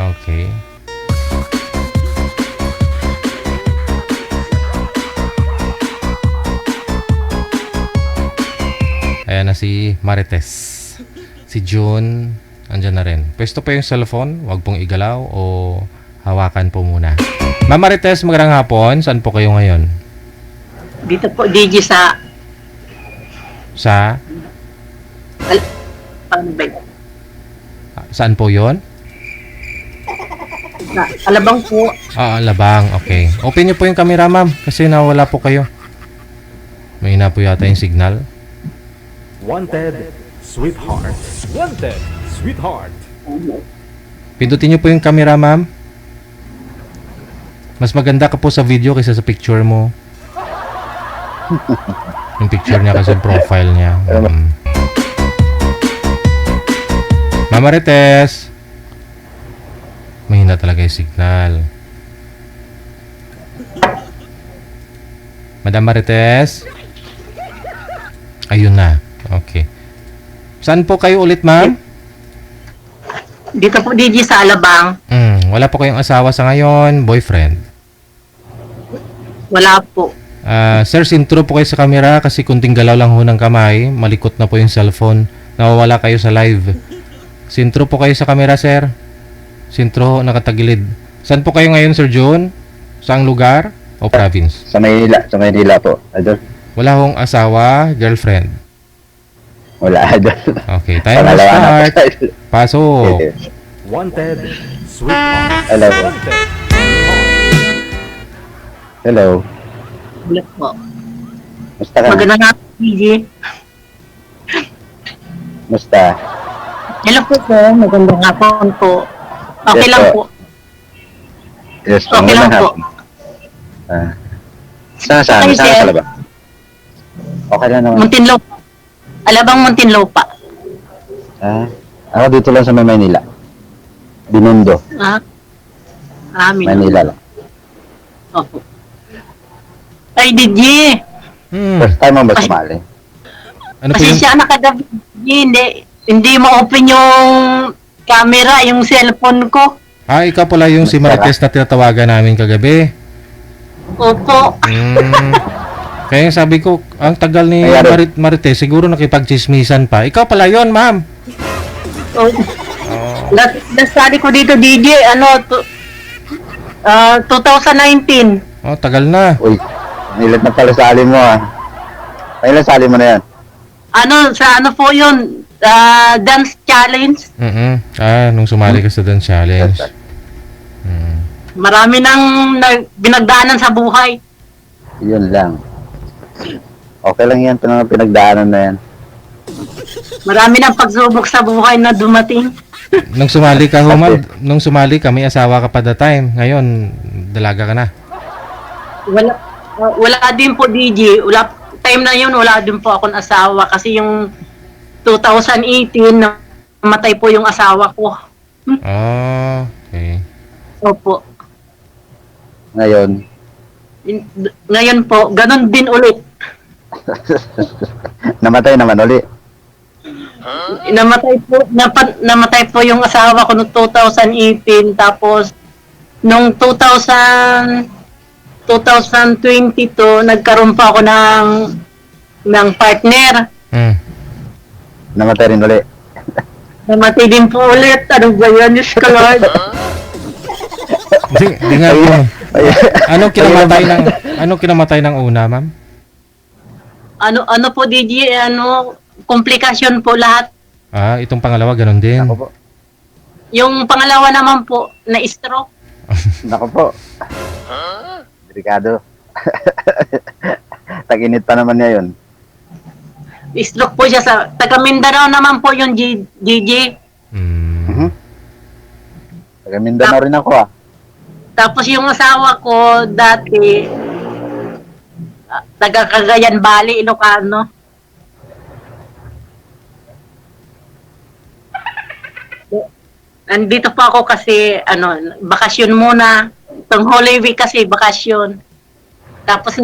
A: Okay. Ayan na si Marites. Si June, andyan na rin. Pwesto pa yung cellphone, wag pong igalaw o hawakan po muna. Ma'am Marites, magandang hapon. Saan po kayo ngayon?
J: Dito po, DJ sa...
A: Sa?
J: Paano ba yun?
A: Saan po yon?
J: Sa Alabang po.
A: Labang. Okay. Open niyo po yung camera, ma'am. Kasi nawala po kayo. May na po yata yung signal.
B: Wanted, sweetheart. Wanted, sweetheart.
A: Pindutin niyo po yung camera, ma'am. Mas maganda ka po sa video kaysa sa picture mo. Yung picture niya kasi profile niya. Ma'am Marites. Mahina talaga yung signal. Madam Marites. Ayun na. Okay. Saan po kayo ulit, ma'am?
J: Dito po, DJ sa Alabang.
A: Wala po kayong asawa sa ngayon, boyfriend?
J: Wala po.
A: Sir, sintro po kayo sa camera kasi kunting galaw lang ho ng kamay, malikot na po yung cellphone. Nawawala kayo sa live. Sintro po kayo sa camera, sir. Sintro, nakatagilid. Saan po kayo ngayon, Sir John? Saang lugar o province?
K: Sa Maynila po. Idol.
A: Wala hong asawa, girlfriend?
K: Wala, idol.
A: Okay, tayo na start. Pasok.
B: Wanted, sweetheart.
K: Hello.
B: Wanted.
K: Hello.
J: Wala po.
K: Musta ka?
J: Magandang hapon, DJ.
K: Musta?
J: Hello po po. Magandang hapon po. Okay
K: Yes,
J: lang
K: po.
J: po.
K: Yes, po.
J: Okay lang
K: Magandang
J: po.
K: hapon. Saan sa
J: sir.
K: ba? Okay lang naman.
J: Muntinlupa. Alabang Muntinlupa.
K: Ako dito lang sa Maynila. Binondo. Manila lang.
J: Opo. Ay, DJ.
K: First time mo ba sumali?
A: Ano po
J: Kasi
A: yung...
J: siya nakadabi. Hindi ma-open yung camera, yung cellphone ko.
A: ikaw pala yung si Marites na tinatawagan namin kagabi.
J: Opo.
A: Kaya sabi ko, ang tagal ni Marites, siguro nakipagchismisan pa. Ikaw pala yon, ma'am.
J: Nasali ko dito, DJ, 2019.
A: Tagal na.
K: Uy, nilat na pala sali mo Kailan sali mo na yan?
J: Sa po yun? Dance challenge.
A: Nung sumali ka sa dance challenge.
J: Marami nang binagdaanan sa buhay.
K: Yun lang. Okay lang yan, pinagdaanan na yan.
J: Marami nang pagsubok sa buhay na dumating.
A: Nung sumali ka, ma'am, nung sumali ka, may asawa ka pa that time. Ngayon, dalaga ka na.
J: Wala din po, DJ. Time na yun, wala din po akong asawa. Kasi yung 2018, namatay po yung asawa ko.
A: Okay.
J: Opo.
K: Ngayon
J: Po, ganun din ulit.
K: namatay naman uli.
J: Namatay po yung asawa ko noong 2018. Tapos, noong 2022, nagkaroon pa ako ng partner.
K: Namatay rin uli.
J: Namatay din po ulit. Ano ba yan, Diyos ko, Lord?
A: Di nga po. Anong kinamatay ng una, ma'am?
J: Ano po, DJ? Komplikasyon po lahat.
A: Itong pangalawa, ganun din.
K: Ako po.
J: Yung pangalawa naman po, na-stroke.
K: Nako po. Delikado. Tag-init pa naman niya yun.
J: Stroke po siya sa taga Mindanao naman po yung DJ.
K: Taga Mindanao rin ako ah.
J: Tapos yung asawa ko dati, taga Cagayan Valley, Ilocano. Andito po ako kasi, bakasyon muna. Itong Holy Week kasi, bakasyon. Tapos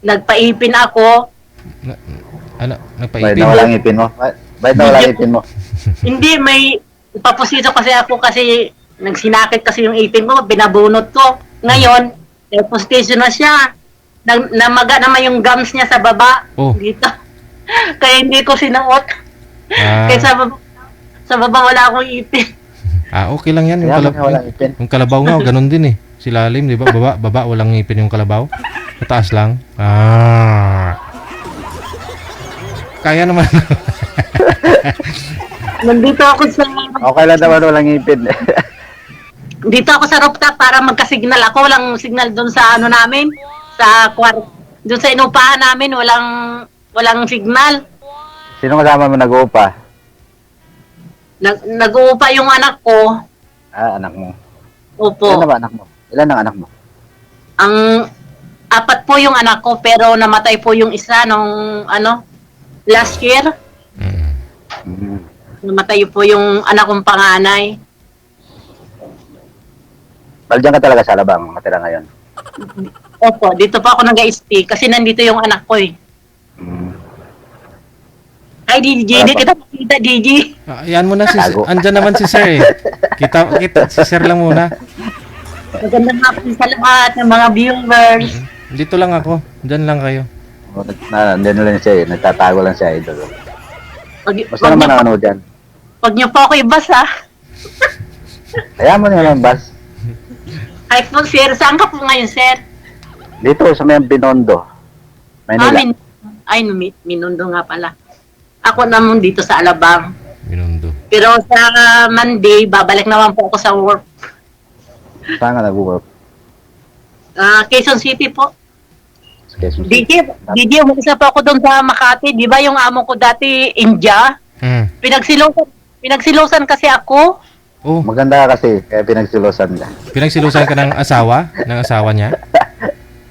J: nagpaipin ako.
A: Ano?
K: Bakit
A: Nagpaipin?
K: na walang ipin mo? Bakit na walang ipin mo?
J: Hindi, may papusito kasi ako kasi nagsinakit kasi yung ipin ko, binabunot ko. Ngayon, postation na siya. Namaga naman yung gums niya sa baba.
A: Oh.
J: Dito. Kaya hindi ko sinuot. Kaya sa baba wala akong ipin.
A: Okay lang yan.
K: Kaya walang ipin.
A: Yung kalabaw nga, ganun din eh. Si lalim, di ba? Baba, walang ngipin yung kalabaw. Mataas lang. Kaya naman.
J: Nandito ako sa...
K: Okay lang naman walang ipin.
J: Dito ako sa rooftop para magka-signal ako. Walang signal doon sa namin. Doon sa inupahan namin, walang signal.
K: Sino kasama mo nag-uupa?
J: Nag-uupa yung anak ko.
K: Anak mo.
J: Opo.
K: Ilan na ba anak mo? Ilan ang anak mo?
J: Ang 4 po yung anak ko, pero namatay po yung isa nung last year. Namatay po yung anak kong panganay.
K: Diyan ka talaga sa Alabang, matira ngayon.
J: Opo, dito po ako nag-stay kasi nandito yung anak ko eh. Ay, DJ, hindi kita makita, DJ.
A: Yan muna si andyan naman si Sir eh. Kita si Sir lang muna.
J: Magandang hapon sa lahat ng mga viewers.
A: Dito lang ako. Diyan lang kayo.
K: Nandiyan lang siya eh. Nagtatago lang siya idol. Basta
J: Wag
K: naman
J: niyo
K: ang dyan.
J: Huwag niyo po ako ibas ha.
K: Kaya mo niya lang bas.
J: Ay po, sir. Saan ka po ngayon, sir?
K: Dito sa may Binondo. Manila.
J: Minundo nga pala. Ako naman dito sa Alabang.
A: Minundo.
J: Pero sa Monday, babalik naman po ako sa work.
K: Saan ka nag-work?
J: Quezon City po.
K: Quezon City.
J: DJ, umalis pa ako doon sa Makati. Di ba yung amo ko dati, India? Pinagsilosan kasi ako.
A: Oh.
K: Maganda ka kasi, kaya pinagsilosan ka.
A: Pinagsilusan ka ng asawa? Ng asawa niya?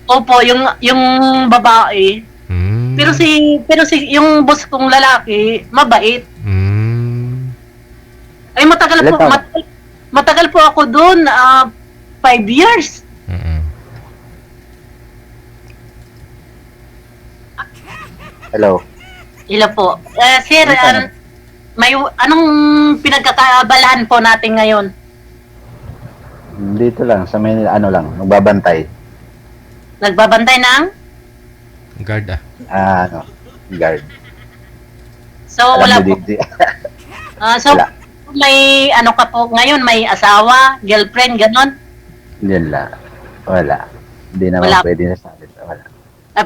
J: Opo, yung babae. Pero si yung boss kong lalaki, mabait. Ay matagal po ako doon, 5 years.
K: Hello.
J: Hello po. Sir, anong pinagkakaabalahan po natin ngayon?
K: Dito lang, sa may nagbabantay.
J: Nagbabantay ng?
A: Guard
K: Guard.
J: So, wala po. May ka po ngayon, may asawa, girlfriend, ganon?
K: Yan lang. Wala. Hindi naman
J: Wala.
K: pwede na sabi. Wala.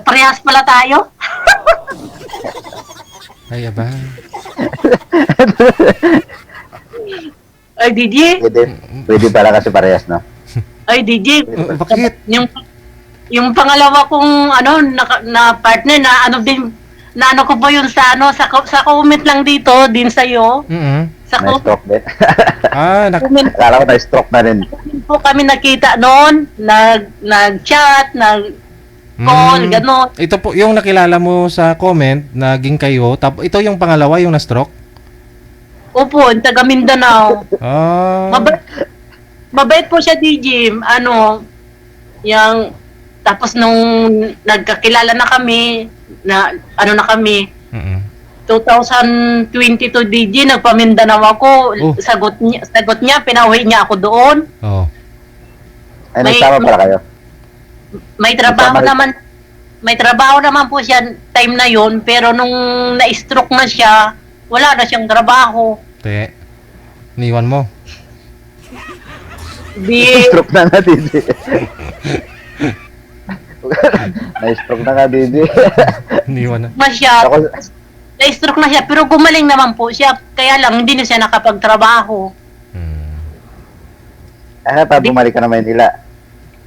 J: Parehas pala tayo?
A: Ay, aba.
J: Ay, DJ?
K: Pwede pala kasi parehas, no?
J: Ay, DJ.
A: Bakit?
J: Yung pangalawa kong na partner na ko po yun sa comment lang dito din sa iyo. Sa
K: Na-stroke din.
J: Akala
K: ko na-stroke na rin.
J: Po kami nakita noon, nag-chat, nag-call, gano'n.
A: Ito po yung nakilala mo sa comment, naging kayo. Ito yung pangalawa, yung na-stroke?
J: Opo, yung taga Mindanao. Mabait po siya, DJ. Tapos nung nagkakilala na kami, 2022 DJ, nagpamindanao ako. Sagot niya, pinauwi niya ako doon.
K: Ay, nagsama pala kayo?
J: May trabaho naman po siya time na yon, pero nung na-stroke na siya, wala na siyang trabaho.
A: Niwan mo.
K: Na-stroke na nga, DJ. Na-stroke na nga, DJ.
A: Niwan na.
J: Na-stroke na siya, pero gumaling naman po siya. Kaya lang, hindi na siya nakapagtrabaho.
K: Pa bumalik ka na Maynila.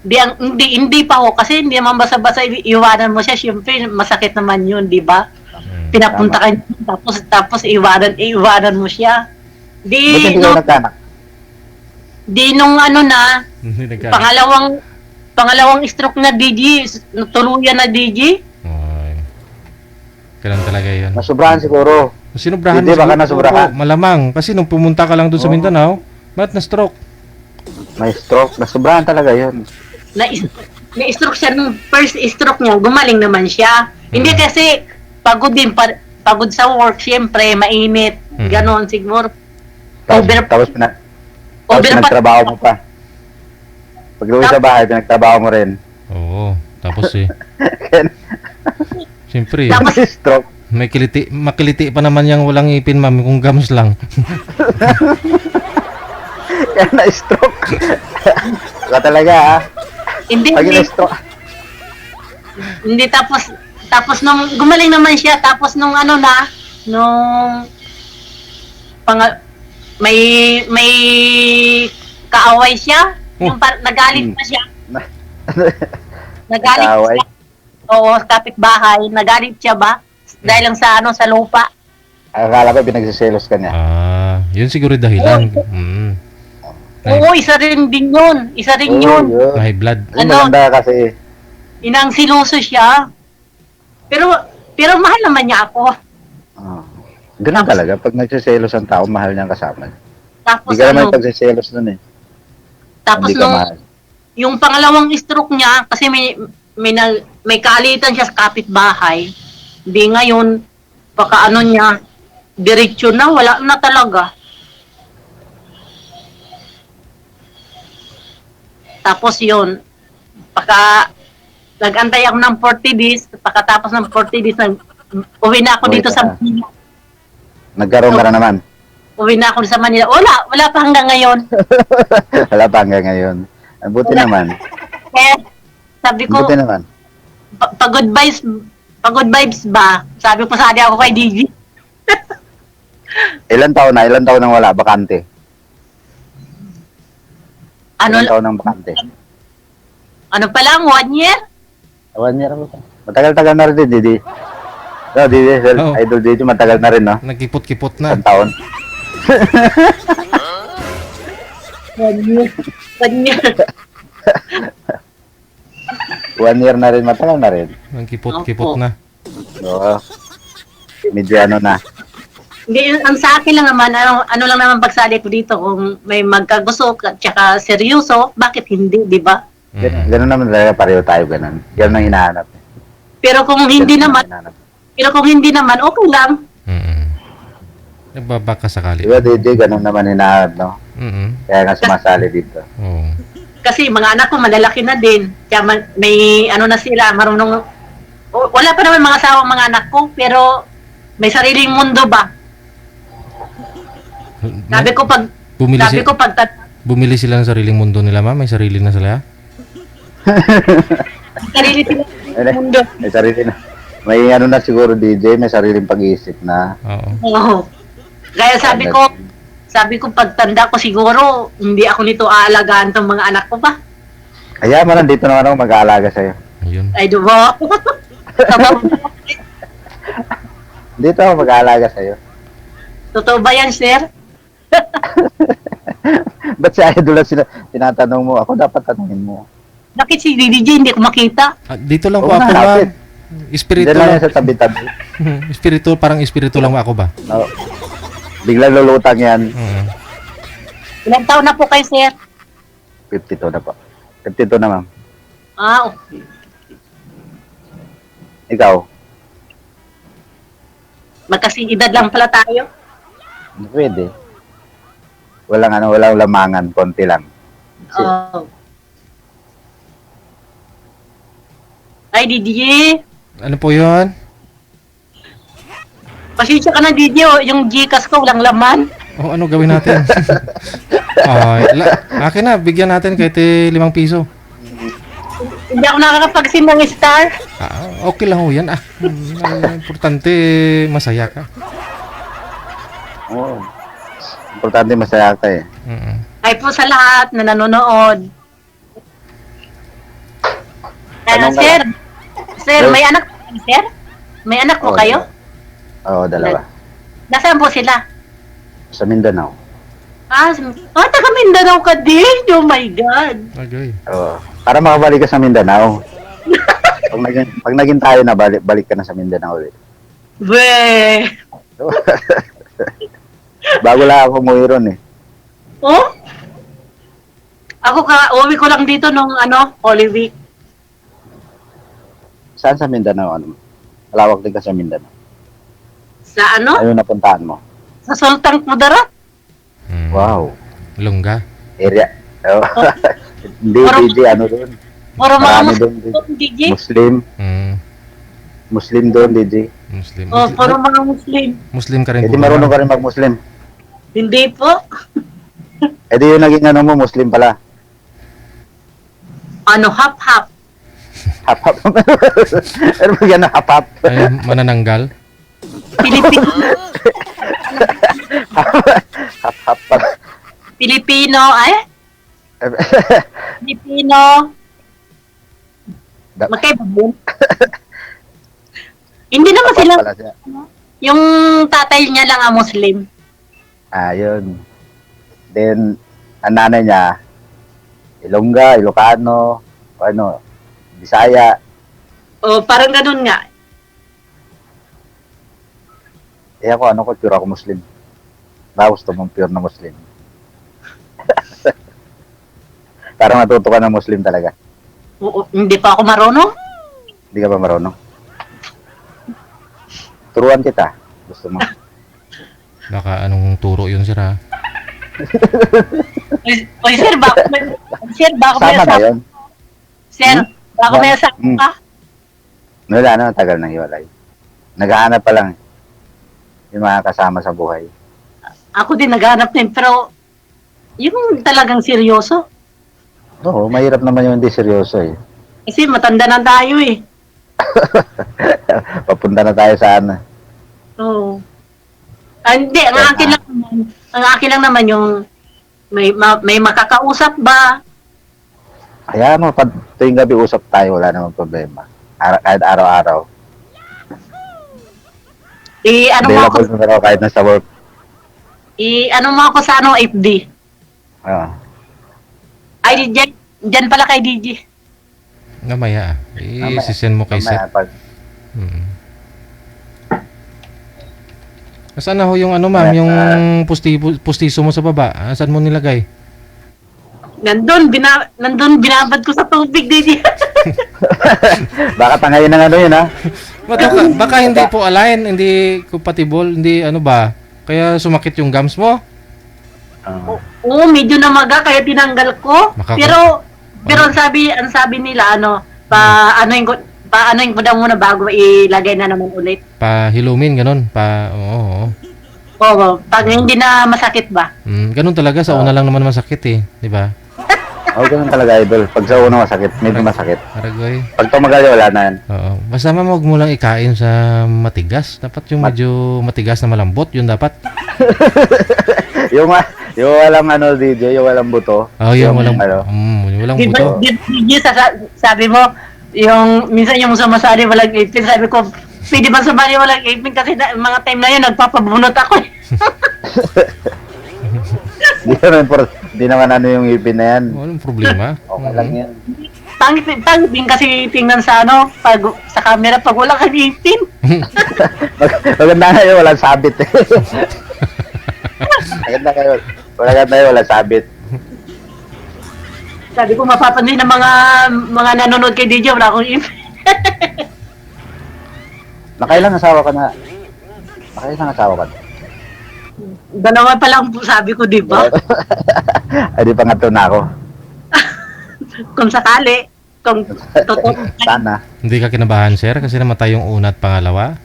J: Hindi pa ho, kasi hindi naman basta-basta iwanan mo siya. Siyempre, masakit naman yun, di ba? Pinapunta ka niya, tapos iwanan mo siya.
K: Ba't hindi kayo nagkanak?
J: Di nung ano na,
A: Hindi nagka...
J: pangalawang stroke na DJ, tuluyan na DJ.
A: Ay. Kailan talaga yun?
K: Nasubrahan siguro.
A: Sinubrahan
K: Hindi,
A: mo
K: baka
A: siguro?
K: nasubrahan.
A: Oo, malamang. Kasi nung pumunta ka lang doon sa
K: Oo.
A: Mindanao, ba't na-stroke?
K: May stroke. Nasubrahan talaga yun.
J: Na-stroke siya nung first stroke niya, gumaling naman siya. Hindi kasi pagod din, pagod sa work, syempre, mainit. Ganon siguro.
K: Tapos
J: Over-
K: pinagtrabaho mo pa. Pag uwi sa bahay, pinagtrabaho mo rin.
A: Oo. Tapos siyempre,
J: Tapos,
K: Stroke.
A: makiliti pa naman yung walang ipin, ma'am, kung gums lang.
K: Kaya na-stroke. Ika talaga, ha?
J: hindi,
K: Pag
J: hindi,
K: na-stroke.
J: hindi, tapos nung gumaling naman siya, tapos nung ano na, nung may kaaway siya, yung nagalit pa siya. Nagalit
K: Kaaway?
J: siya. Oo, kapitbahay, nagalit siya ba? Dahil lang sa ano, sa lupa.
K: Akala ko pinagsiselos ka niya.
A: Yun siguro dahilan.
J: Oo, isa rin din yun. Isa rin yun.
A: High blood.
K: Kasi maganda kasi.
J: Inang siloso siya. Pero mahal naman niya ako.
K: Ganun talaga. Pag nagsiselos ang tao, mahal niyang kasama.
J: Tapos
K: Hindi ka naman
J: ano,
K: pagsiselos nun eh.
J: tapos
K: Hindi ka
J: nung,
K: mahal.
J: yung pangalawang stroke niya, kasi may kaalitan siya sa kapitbahay. Di ngayon, baka ano niya, diretso na, wala na talaga. Tapos yun, nag-antay ako ng 40 days, pagkatapos ng 40 days, uwi na ako
K: Uwi
J: dito
K: ka
J: sa
K: na.
J: Manila.
K: Nagkaroon ka na naman.
J: Uwi na ako sa Manila. Wala pa hanggang ngayon.
K: Wala pa hanggang ngayon. Ang buti
J: Wala.
K: naman.
J: Kaya sabi
K: Ang
J: ko,
K: buti naman.
J: pagod vibes ba? Sabi ko sa ako kay DJ.
K: Ilan taon na? Ilan taon nang wala? Bakante.
J: Ano,
K: Ilan taon nang bakante?
J: ano pa lang, 1 year?
K: 1 year ako. Matagal-tagal na rin din, Didi. No, Didi.
A: Oo.
K: Idol Didi, matagal na rin, no?
A: Nagkipot-kipot na.
K: 1 taon.
J: 1 year. 1 year.
K: 1 year na rin, matagal na rin.
A: Nagkipot-kipot
J: Opo.
A: na.
K: Oo. Medyo ano na.
J: Hindi, ang sa akin lang naman, ano lang naman pagsali ko dito, kung may magkagusto at saka seryoso, bakit hindi, di ba?
K: Ganun naman talaga, pareho tayo ganun. Ganun ang hinahanap.
J: Pero kung hindi
K: Ganun ang
J: naman,
K: hinahanap.
J: okay lang.
A: Nagbabaka sakali.
K: Diba, DJ, ganun naman hinahanap, no? Kaya nga sumasali dito.
A: Oo.
J: Kasi mga anak ko malalaki na din. Kaya may ano na sila, marunong. Wala pa naman mga asawang mga anak ko, pero may sariling mundo ba? Sabi ko
A: Bumili sila ng sariling mundo nila, ma'am? May sarili na sila?
J: sarili sila mundo.
K: May sarili na. May ano na siguro, DJ, may sariling pag-iisip na.
A: Oo.
J: Oo. Kaya sabi ko pagtanda ko siguro, hindi ako nito aalagaan tong mga anak ko pa.
K: Kaya mo nandito naman ako mag-aalaga sa'yo.
A: Ayun.
J: Ay, diba?
K: Dito ako mag-aalaga sa'yo.
J: Totoo ba yan, sir?
K: Ba't si Idol lang sila tinatanong mo? Ako dapat tanongin mo.
J: Bakit si DJ hindi ko makita?
A: Dito lang po
K: Oo
A: ako,
K: nga,
A: ma'am.
K: lapit.
A: Espiritu
K: Diyan lang
A: lang.
K: yan sa tabi-tabi.
A: Parang espiritu lang ako ba?
K: No. Biglang lulutang yan.
J: Ilang taon na po kayo, sir?
K: 52 na po. 52 na, ma'am.
J: Okay.
K: Ikaw?
J: Magkasing edad lang pala tayo.
K: Pwede. Walang lamangan. Konti lang.
J: Oh. Ay, DJ.
A: Ano po yun?
J: Pasensya ka na, DJ. Yung Gcash ko, walang laman.
A: Ano gawin natin? Akin na, bigyan natin kahit 5 piso.
J: Hindi ako nakakapag-sim ng star.
A: Okay lang ho yan. Importante, masaya ka.
K: Oo. Importante masaya ka eh.
J: Ay po sa lahat na nanonood.
K: Tanong ka
J: Sir,
K: lang.
J: sir, may anak po kayo, sir? May anak po
K: Oo,
J: kayo?
K: Oo, dalawa.
J: Nasaan po sila?
K: Sa Mindanao.
J: Taga Mindanao ka din. Oh my God.
A: Okay.
K: Para makabalik ka sa Mindanao. pag naging tayo na, balik ka na sa Mindanao ulit.
J: We.
K: Bago lang ako umuwi ron eh.
J: Oh? Ako uwi ko lang dito nung Holy Week.
K: Saan sa Mindanao? Malawak din ka sa Mindanao.
J: Sa
K: Ano napuntahan mo?
J: Sa Sultan Kudarat.
K: Wow.
A: Lungga.
K: Area. Hindi, DJ, doon?
J: Puro mga
K: Marami
J: Muslim
K: doon,
J: DJ.
K: Muslim. Muslim doon, DJ.
A: Muslim.
J: Puro mga Muslim.
A: Muslim ka rin
K: Hindi marunong ka rin mag-Muslim.
J: Hindi po.
K: Di yung naging Muslim pala.
J: Hap-hap.
K: Hap-hap. Ano ba yan na hap-hap?
A: Ay, manananggal.
J: Pilipino.
K: Hap-hap pala.
J: Pilipino, Pilipino. Magkaiba yun. Hindi naman sila,
K: Pala siya.
J: yung tatay niya lang ang Muslim.
K: Yun. Then, ang nanay niya, Ilongga, Ilocano, Bisaya.
J: Parang ganun nga.
K: Ako, pure ako Muslim. Gusto mong pure na Muslim. Parang matuto ka ng Muslim talaga.
J: Hindi pa ako marunong.
K: Hindi ka ba marunong? Turuan kita. Gusto mo?
A: Baka anong turo yun, sir, ha?
J: Sir, baka may
K: Sama na yun.
J: Sir, baka may asama ka?
K: Wala tagal nang hiwalay. Naghahanap pa lang. Yung mga kasama sa buhay.
J: Ako din naghanap din, pero yung talagang seryoso.
K: Oo, mahirap naman yung hindi seryoso eh.
J: Kasi matanda na tayo eh.
K: Papunta na tayo sa
J: Oo. Hindi, ang akin lang naman yung may makakausap ba?
K: Kaya pag tuwing gabi usap tayo, wala namang problema. Kahit araw-araw.
J: Available
K: mo ako kahit nasa work.
J: Mo ako sa FB. Ay, dyan pala kay DJ.
A: Namaya. Isisend mo kay Seth. Saan na ho yung ma'am, yung pustiso mo sa baba? Saan mo nilagay?
J: Nandun, binabad ko sa tubig, DJ.
K: Baka tangayin ng yun, ha?
A: Baka hindi po align, hindi compatible, hindi ba? Kaya sumakit yung gums mo?
J: Oo, medyo namaga kaya tinanggal ko. Pero ang sabi nila paanoin ko daw muna bago ilagay na naman ulit.
A: Pahilumin ganun,
J: Oo, pag hindi na masakit ba?
A: Ganun talaga sa una lang naman masakit eh, di ba?
K: Ganun talaga, idol. Pag sa una masakit, medyo masakit.
A: Aragoy.
K: Pag tumagal, wala na yan.
A: Oo. Basta huwag mo lang ikain sa matigas. Dapat yung medyo matigas na malambot, yun dapat.
K: yung walang DJ, yung walang buto.
A: Yung walang buto.
J: DJ, sabi mo, yung minsan yung sumasali walang ipin, sabi ko, pwede ba sumali walang ipin kasi mga time na yun, nagpapabunot ako.
K: Di naman yung ipin na yan.
A: Walang problema.
K: Okay lang yan.
J: Pangit din kasi tingnan sa pag sa camera pag wala kang ipin.
K: Maganda nga yun, walang sabit eh. Maganda kayo, walang sabit.
J: Sabi ko mapapansin ng mga nanonood kay DJ, wala akong ipin.
K: Nakailang asawa ka na?
J: Dalawa pa lang sabi ko, di ba?
K: Ay, di pangatlo na ako.
J: Kung sakali, kung totoo.
K: Sana.
A: Hindi ka kinabahan, sir, kasi namatay yung una at pangalawa?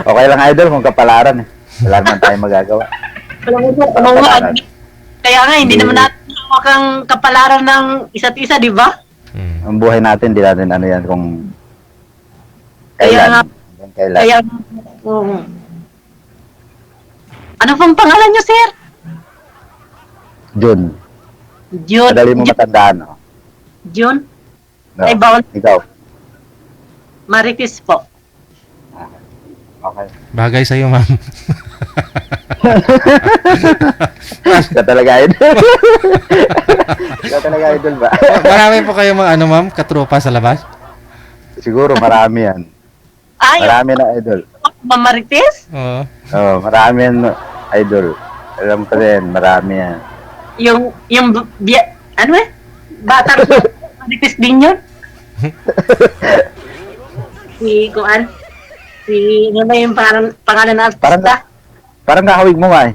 K: Okay lang, idol, kung kapalaran eh. Wala naman tayong magagawa.
J: Kaya nga, hindi naman natin hawak ang kapalaran ng isa't isa, di ba?
K: Ang buhay natin, di natin yan kung
J: kailan. Kaya ano pong pangalan niyo, sir?
K: June.
J: June.
K: Madali mo matandaan, no?
J: June?
K: No.
J: Ay, bawal.
K: Ikaw.
J: Marites po.
K: Okay.
A: Bagay sa'yo, ma'am.
K: Ikaw talaga idol. Ikaw talaga idol ba?
A: Marami po kayo mga ma'am, katropa sa labas?
K: Siguro marami yan.
J: Ay,
K: Marami na idol.
J: Mamarites?
A: Oo.
K: Oo, marami yan idol. Alam ko din, marami yan.
J: Ano eh? Batang Marites din yun? Ano ba yung pangalan na artista?
K: Parang kahawig mo nga eh.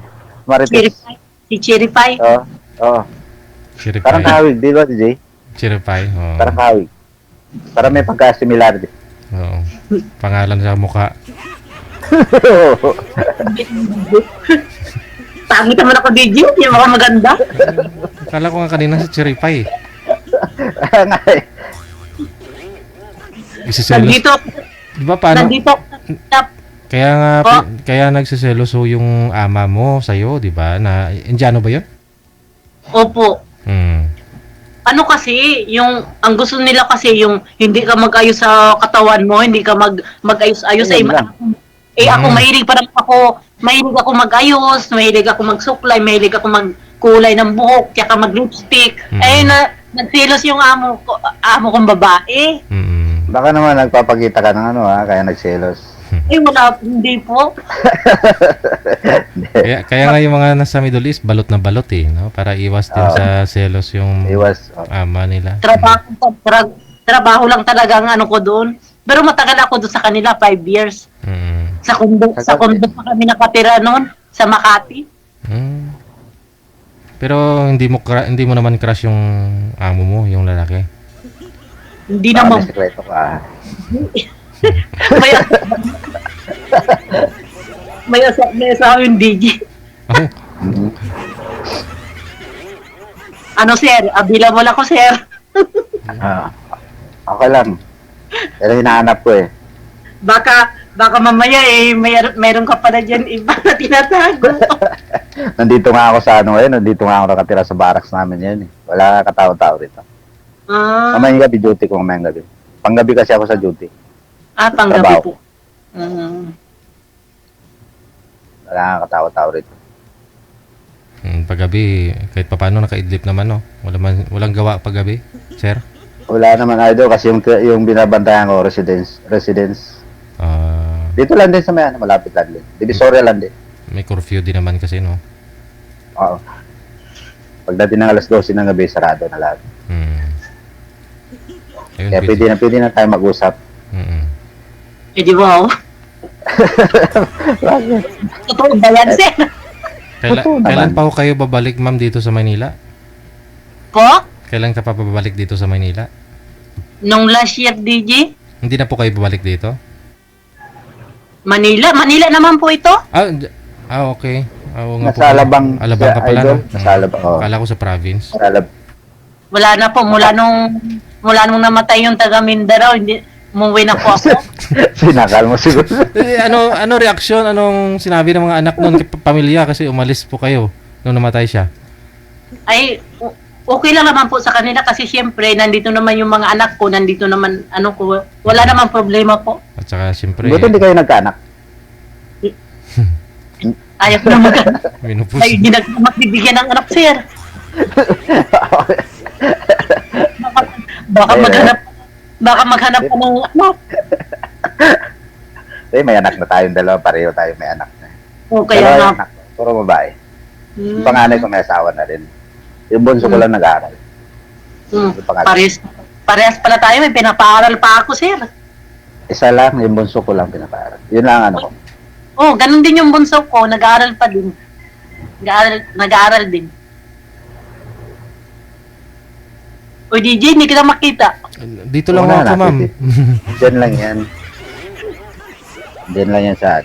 K: Marites.
J: Si Cherry Pie.
K: Oo.
A: Chiripay.
K: Parang kahawig, di ba, DJ?
A: Chiripay. Oo.
K: Parang kahawig. Parang may pagka-similar din.
A: Oo. Pangalan sa mukha.
J: Pangit naman ako, DJ. Yung mga maganda.
A: Kala ko nga kanina si Chiripay.
K: Nga eh.
A: Isiselos.
J: Nandito.
A: Di ba paano?
J: Nandito.
A: Kaya nga,
J: Oh.
A: kaya nagsiselos ho yung ama mo sa'yo, di ba? Na, Indiano ba yun?
J: Opo.
A: Hmm.
J: Ano kasi, ang gusto nila kasi yung hindi ka mag-ayos sa katawan mo, hindi ka mag-ayos-ayos.
K: Ayun lang.
J: Ako mahilig ako mag-ayos, mahilig ako magsuklay, mahilig ako magkulay ng buhok, tsaka mag-lipstick. Nagselos yung amo kong babae.
K: Baka naman nagpapakita ka ng kaya nagselos.
J: Wala, hindi po.
A: Kaya nga yung mga nasa Middle East, balot na balot eh, no? Para iwas din sa selos yung ama nila.
J: Trabaho lang talaga ang ano ko doon. Pero matagal ako doon sa kanila, 5 years. Sa condo pa kami nakatira noon, sa Makati.
A: Pero hindi mo naman crush yung amo mo, yung lalaki.
J: Hindi naman.
K: May sekreto ka.
J: May asawa yung DJ.
A: Oh.
J: Ano, sir? Available ako, sir.
K: Okay lang. Pero hinahanap ko eh.
J: Baka mamaya mayroon ka pa na dyan iba na tinatago.
K: Nandito nga ako sa nandito nga ako nakatira sa barracks namin yan eh. Wala katao-tao rito. Mamayang gabi duty ko, mamayang gabi. Panggabi kasi ako sa duty.
J: Panggabi
K: Trabaho.
J: po.
K: Wala nga katao-tao rito.
A: Paggabi, kahit papaano nakaidlip naman, no? Walang gawa paggabi, sir?
K: Wala naman idol kasi yung binabantayan ko, residence. Dito lang din sa malapit lang din. Divisoria lang din.
A: May curfew din naman kasi, no?
K: Oo. Pagdating ng alas 12 ng gabi, sarado na lahat.
A: Ayun,
K: Kaya pwede na tayo mag-usap.
J: Di ba? Totoo ba yan, sir?
A: Kailan pa ho kayo babalik, ma'am, dito sa Manila?
J: Po?
A: Kailan ka pa babalik dito sa Manila?
J: Nung last year, DJ?
A: Hindi na po kayo babalik dito?
J: Manila naman po ito.
A: Okay. Oo nga po.
K: Nasa Alabang
A: Alabang ka pala,
K: idol.
A: no?
K: Nasa Alabang, oo.
A: Kala ko sa province.
J: Wala na po. Mula nung namatay yung taga Mindanao, umuwi na po ako.
K: Sinakal mo siguro.
A: Ano reaksyon? Anong sinabi ng mga anak noon, pamilya, kasi umalis po kayo nung namatay siya?
J: Ay, okay lang naman po sa kanila kasi siyempre, nandito naman yung mga anak ko, nandito naman, wala naman problema po.
A: At saka siyempre,
K: Buti hindi kayo nagkaanak.
J: Ayaw ko na
A: minupus.
J: Ay, hindi na magbibigyan ng anak, sir. Baka maghanap ka ng anak.
K: May anak na tayong dalawa, pareho tayo may anak na.
J: O, kaya
K: Dalawa
J: nga.
K: yung anak, puro babae. Yung panganay ko may asawa na rin. Yung bunso ko lang nag-aaral. Yung panganay.
J: Parehas pala tayo, may pinapaaral pa ako, sir.
K: Isa lang, yung bunso ko lang pinapaaral. Yun lang ko.
J: Oh, ganun din yung bunso ko, nag-aaral pa din. Nag-aaral din. O DJ, hindi kita makita.
A: Dito lang ako, ma'am.
K: Diyan lang yan. Diyan lang yan saan.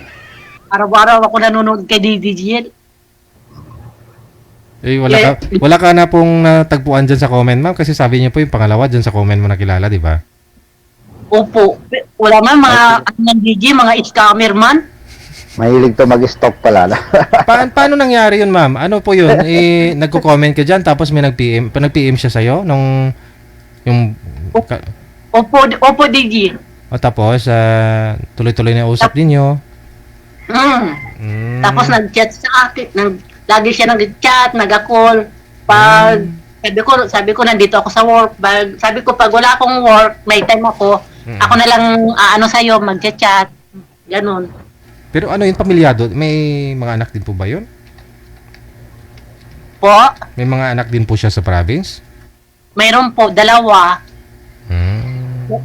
J: Araw-araw ako nanonood kay DJ.
A: Wala ka na pong natagpuan dyan sa comment, ma'am, kasi sabi niyo po yung pangalawa dyan sa comment mo nakilala, di ba?
J: Opo. Wala man, mga DJ, mga scammer man.
K: Mahilig to mag-stalk pala.
A: Paano nangyari yun, ma'am? Ano po yun? Nagko-comment ka dyan, tapos may nag-PM siya sa'yo nung
J: Opo, DJ.
A: O tapos, tuloy-tuloy na usap ninyo.
J: Tapos nag-chat sa akin, lagi siya nag-chat, nag-call. Pag sabi ko nandito ako sa work. Sabi ko pag wala akong work, may time ako, ako na lang sa'yo, mag-chat. Ganun.
A: Pero ano yung pamilyado? May mga anak din po ba yun?
J: Po,
A: May mga anak din po siya sa province?
J: mayroon po, 2.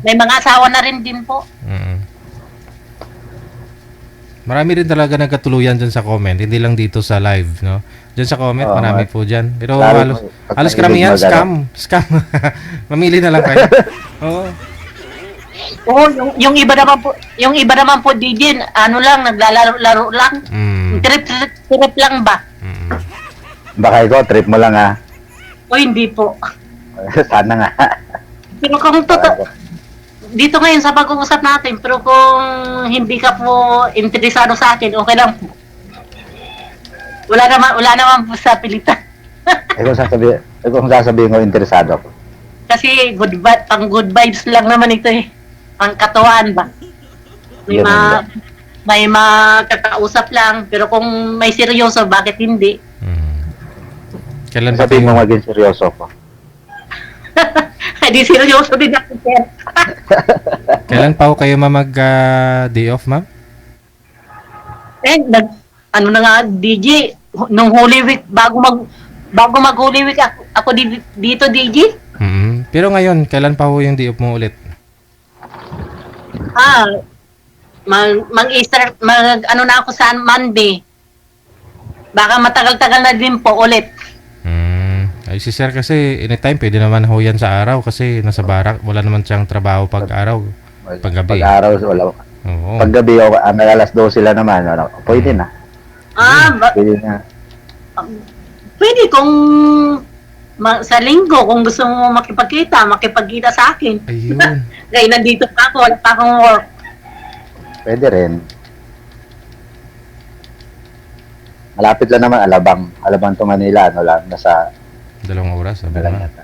J: May mga asawa na rin din po.
A: Marami rin talaga nagkatuluyan dyan sa comment, hindi lang dito sa live, no? Dyan sa comment, marami po dyan. Pero halos karamihan, scam. Mamili na lang kayo. Oo.
J: Oo, yung iba naman po DJ, naglalaro lang. Trip lang ba?
K: Baka ikaw, trip mo lang ha.
J: O hindi po.
K: Sana nga.
J: Pero kung dito ngayon sa pag-uusap natin, pero kung hindi ka po interesado sa akin, okay lang po. Wala naman po sa pilitan.
K: Kung sasabihin ko, interesado ako.
J: Kasi pang good vibes lang naman ito eh. Ang katuwaan ba? May makakausap lang, pero kung may seryoso, bakit hindi?
A: Kailan ba
K: Sabihin mo maging seryoso ko.
J: Hindi seryoso din ako, sir.
A: Kailan pa ho kayo mag-day off, ma'am?
J: DJ, nung Holy Week, bago mag Holy Week, ako dito, DJ.
A: Pero ngayon, kailan pa ho yung day off mo ulit?
J: Mag-Easter, na ako sa Monday. Baka matagal-tagal na din po ulit.
A: Ay, si sir kasi anytime pwede naman ho yan sa araw kasi nasa barak, wala naman siyang trabaho pag araw, pag gabi.
K: Pag araw, wala.
A: Oo.
K: Pag gabi, may alas 12 sila naman. Pwede na. Pwede na.
J: Pwede kung sa linggo, kung gusto mo makipagkita sa akin.
A: Ayun.
J: Kaya nandito pa ako, wala pa akong work.
K: Pwede rin. Malapit lang naman, Alabang to Manila, nasa
A: 2 oras, sabi
K: lang
A: na.
K: yata.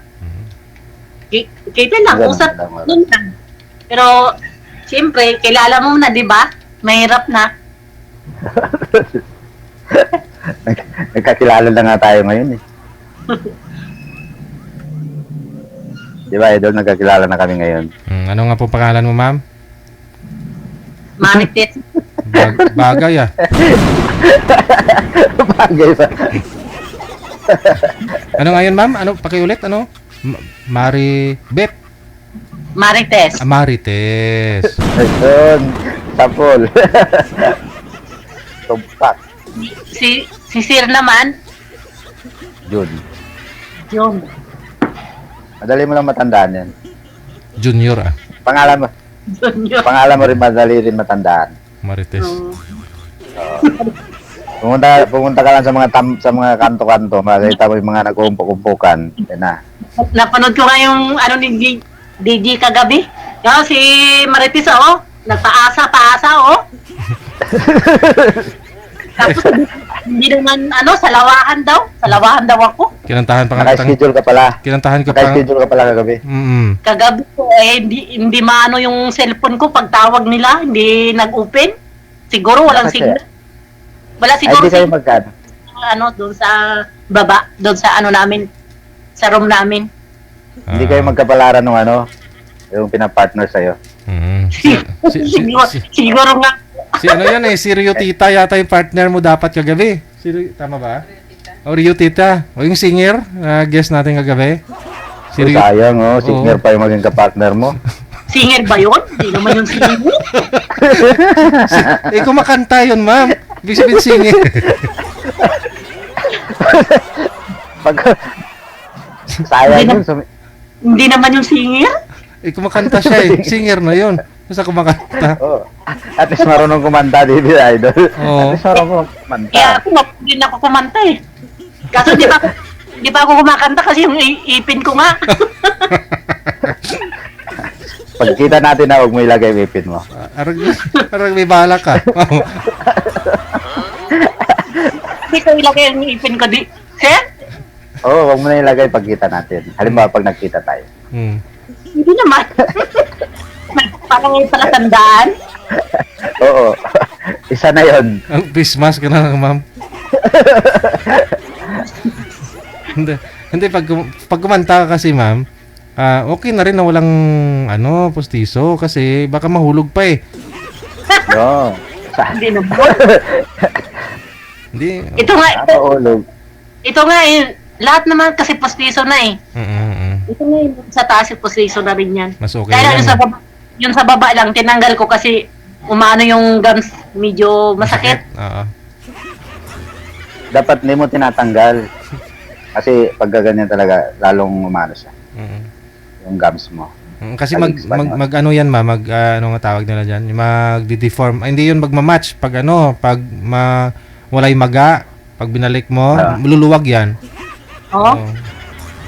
J: Kita lang, usap dun lang. Pero, siyempre, kilala mo na, di ba? Mahirap na.
K: Nagkakilala na nga tayo ngayon eh. Di ba, Idol, nagkakilala na kami ngayon.
A: Ano nga po pangalan mo, ma'am?
J: Marites.
A: Bagay ah.
K: Bagay ba?
A: Ano ngayon, ma'am? Ano, pakiulit, ano? Maribeth.
J: Marites.
A: Marites.
K: Ayun, sapol. Tumpak.
J: Si Sir naman,
K: Jun.
J: yun.
K: Madali mo lang matandaan yan.
A: Junior ah.
K: Pangalan mo rin madali rin matandaan.
A: Marites.
K: Pumunta ka lang sa mga kanto-kanto, makikita mo yung mga nag-uumpok-umpukan. Yan na.
J: Napanood ko nga yung ni DJ kagabi. Si Marites, nagpaasa, Tapos, hindi naman, salawahan daw ako.
A: Kinantahan pa
K: Naka-schedule ka pala.
A: Kinantahan ko pa.
K: Naka-schedule ka pala kagabi.
J: Kagabi ko, hindi maano yung cellphone ko pagtawag nila, hindi nag-open. Siguro walang signal. Wala siguro
K: Ay, di kayo magkano?
J: Doon sa baba, doon sa namin, sa room namin.
K: Hindi kayo magkapalaran ng yung pinapartner sa'yo.
J: Siguro nga.
A: Si yan si Rio Tita yata yung partner mo dapat kagabi. Tama ba? O Rio Tita. O yung singer na guest natin kagabi.
K: Si Rio... Sayang, singer pa yung maging kapartner mo.
J: Singer ba yun? Hindi naman yung singer.
A: Kumakanta yun, ma'am. Ibig sabihin singer.
K: Sayang yun.
J: Hindi naman yung singer?
A: Kumakanta siya eh. Singer na yun. Basta kumakanta.
K: At least marunong kumanta, David Idol. At least marunong kumanta.
J: Kaya hindi na ako kumanta eh. Kaso di ba ako kumakanta kasi yung ipin ko nga.
K: Pagkita natin na huwag mo ilagay yung ipin mo.
A: Parang may balak ka.
J: Hindi ko ilagay yung ipin ko di. Sir?
K: Oo, huwag mo na ilagay pagkita natin. Halimbawa pag nagkita tayo.
J: Hindi naman. Parang may palatandaan.
K: Oo. Isa na yun.
A: Ang face mask ka na, ma'am. hindi pag kumanta ka kasi, ma'am, okay na rin na walang postiso kasi baka mahulog pa eh.
K: No.
J: Hindi na po.
A: Hindi.
J: Ito nga lahat naman kasi postiso na eh. Ito nga yung sa taas yung postiso na rin yan.
A: Mas okay
J: Kaya
A: lang.
J: yung sa baba lang, tinanggal ko kasi umano yung gums, medyo masakit.
A: Oo.
K: Dapat hindi mo tinatanggal. Kasi pag ganyan talaga, lalong umano siya. Yung gums mo.
A: Kasi mag ano yan, ma, ano nga tawag nila diyan, mag-deform. Hindi yun magma-match pag walay maga, pag binalik mo, luluwag yan.
J: Oo.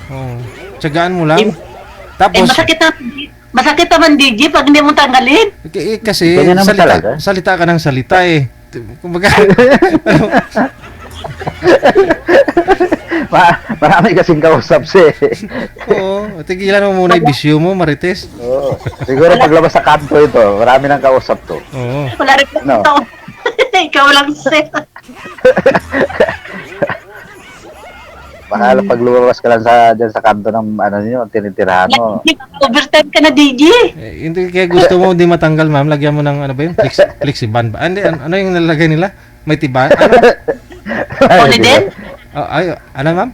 A: Oh. Tsagaan mo lang. Tapos
J: masakit naman DJ pag hindi mo tanggalin.
A: Kasi salita ka ng salita eh. Kumbaga
K: Marami kasing kausap siya eh.
A: Oo, tigilan mo muna yung bisyo mo, Marites.
K: Oo. Siguro paglabas sa kanto ito, marami nang kausap to.
A: Oo.
J: Wala rin ito. Ikaw lang sir.
K: Baka pag lumabas ka lang dyan sa kanto ng niyo, tinitirahan mo.
J: Overtime ka na DJ.
A: Hindi kaya gusto mo hindi matanggal, ma'am, lagyan mo ng ano ba yun? Flexiban ba? Hindi, ano yung nalagay nila? May tiba?
J: Polydent?
A: Ano, ma'am?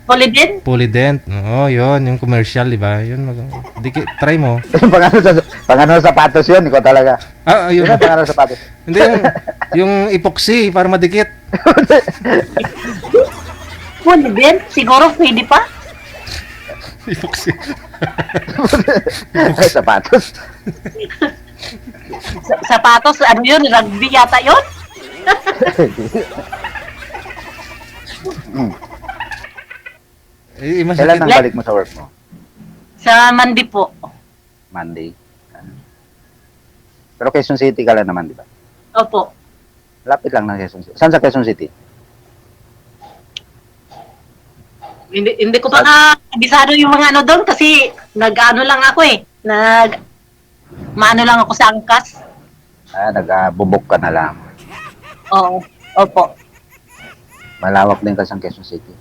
J: Polydent?
A: Polydent. Oo, yun. Yung commercial, di ba? Yun, try mo.
K: Pangano sapatos yun, ikaw talaga.
A: Yun.
K: Pangano sapatos.
A: Hindi, yung epoxy, para madikit.
J: Polydent? Siguro pwede pa?
A: Epoxy.
K: Sapatos.
J: Sapatos, ano yun? Rugby yata yun?
K: Kailan ang balik mo sa work mo?
J: Sa Monday po.
K: Monday. Pero Quezon City ka lang naman, di ba?
J: Opo.
K: Lapit lang ng Quezon City. Saan sa Quezon City?
J: Hindi ko pa kabisado yung mga ano doon kasi nag-ano lang ako eh. Maano lang ako sa angkas.
K: Nagbubok ka na lang.
J: Oo. Opo.
K: Malawak din kasi ang Quezon City.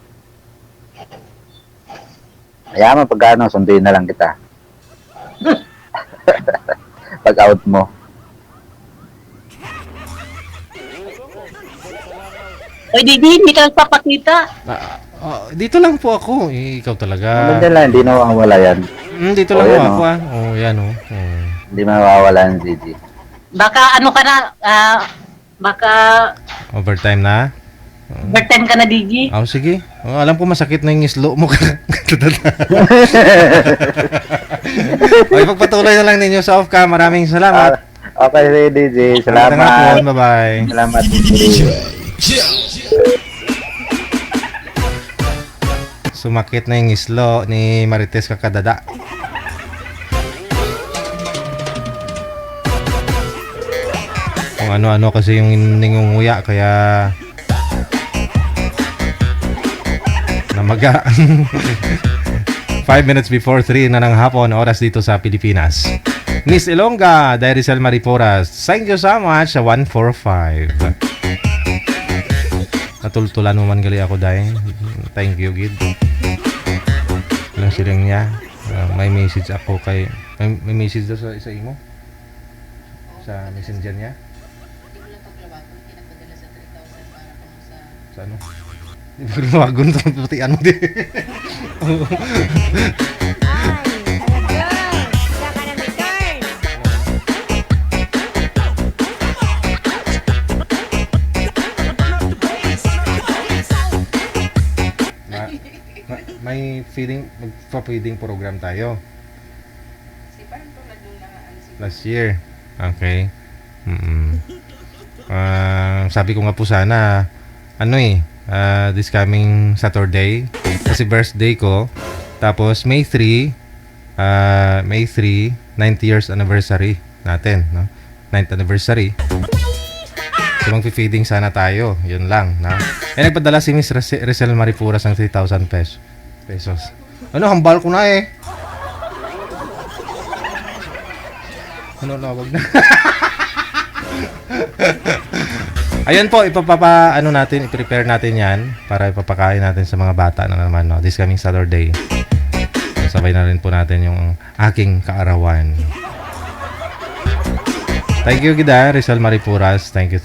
K: Kaya mo pag sunduin na lang kita. Pag out mo.
J: Oy, Didi, hindi ka nagpapakita.
A: Dito lang po ako. Ikaw talaga.
K: Hindi lang, hindi nawawala yan.
A: Dito lang ako yan
K: Hindi mawawala yan, Gigi.
J: Baka ano ka na, baka
A: overtime na?
J: overtime ka na, Digi.
A: Sige. Alam ko masakit na yung islo mo. Pagpatuloy na lang ninyo sa off-cam. Maraming salamat.
K: Okay, DJ. Salamat.
A: Bye-bye.
K: Salamat, DJ.
A: Sumakit na yung islo ni Marites Kakadada. Kung ano-ano kasi yung ningunguya kaya namaga. 5 minutes before 3 na ng hapon, oras dito sa Pilipinas. Miss Ilongga, Dairicel Mariporas, thank you so much sa 145. Natultulan mo man gali ako dahil. Thank you, Gid. Lang silang niya. May message ako kay... May message daw sa imo? Sa messenger niya? Sa ano? Hindi ko lumagon sa putian mo din. May magpa-feeding program tayo. Last year. Okay. Sabi ko nga po sana this coming Saturday kasi birthday ko. Tapos May 3 90 years anniversary natin, no? 9th anniversary. So magpi-feeding sana tayo. Yun lang, no? Nagpadala si Miss Rizal Maripuras ng 3,000 pesos. Ano, hambal ko na eh. Ano, wag na. Ayan po, i-prepare natin yan para ipapakain natin sa mga bata na naman, no? This coming Saturday. Sabay na rin po natin yung aking kaarawan. Thank you, Gida. Rizal Maripuras. Thank you.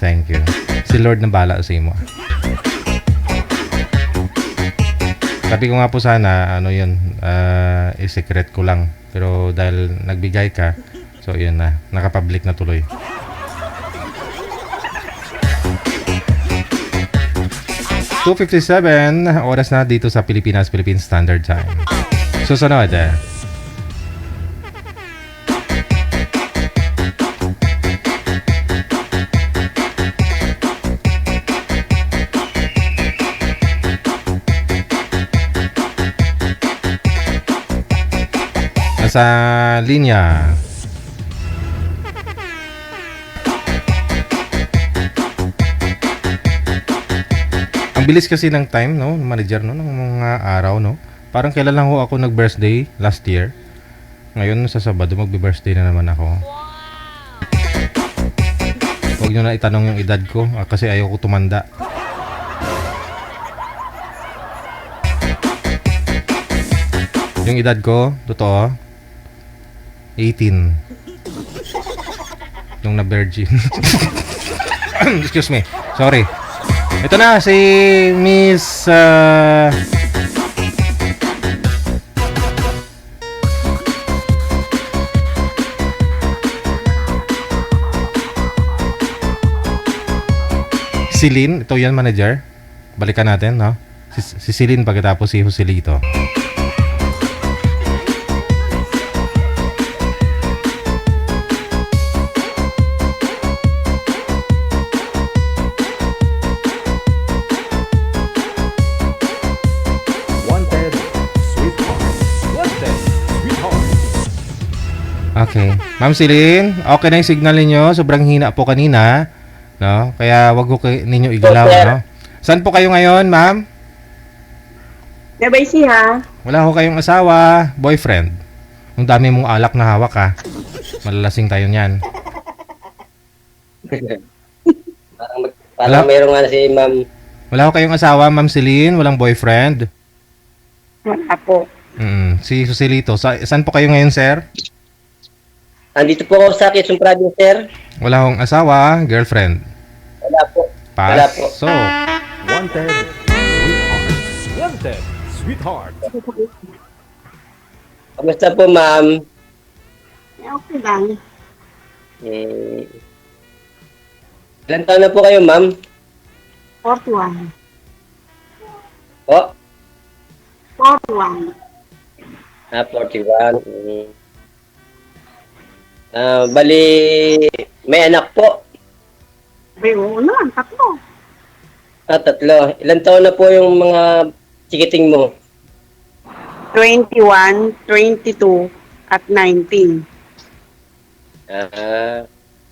A: Si Lord na bala sa imo. Sabi ko nga po sana, i-secret ko lang. Pero dahil nagbigay ka, so yun na, nakapublic na tuloy. (2:57) oras na dito sa Pilipinas, Philippine Standard Time. Susunod nasa linya. Ang bilis kasi ng time, no? Manager, no? Ng mga araw, no? Parang kailan lang ho ako nag-birthday last year. Ngayon, sa Sabado, magbe-birthday na naman ako. Huwag nyo na itanong yung edad ko kasi ayoko tumanda. Yung edad ko, totoo, 18. Nung na-virgin. Excuse me. Sorry. Ito na si Miss Celine. Ito yan, manager. Balikan natin, no? Si Celine pagkatapos si Joselito. Okay. Ma'am Celine, okay na yung signal ninyo. Sobrang hina po kanina. No? Kaya wag ko ninyo igalaw. No? Saan po kayo ngayon, ma'am?
L: Nabaysi ha?
A: Wala ko kayong asawa, boyfriend. Ang dami mong alak na hawak ha. Malalasing tayo niyan.
M: Parang mayroong nga si ma'am.
A: Wala ko kayong asawa, ma'am Celine. Walang boyfriend.
L: Wala po.
A: Si Joselito. Saan po kayo ngayon, sir?
M: Andito po ako sa Quezon Province, sir.
A: Wala akong asawa, girlfriend.
M: Wala po.
A: Pass.
M: Wala po.
A: So,
B: Wanted, sweetheart.
M: Kamusta po, ma'am?
L: Okay lang.
M: Ilan taon na po kayo, ma'am?
L: 41.
M: Oh?
L: 41.
M: 41. Bali, may anak po.
L: Ay, oo naman, 3.
M: 3. Ilan taon na po yung mga chikiting mo?
L: 21, 22, at 19.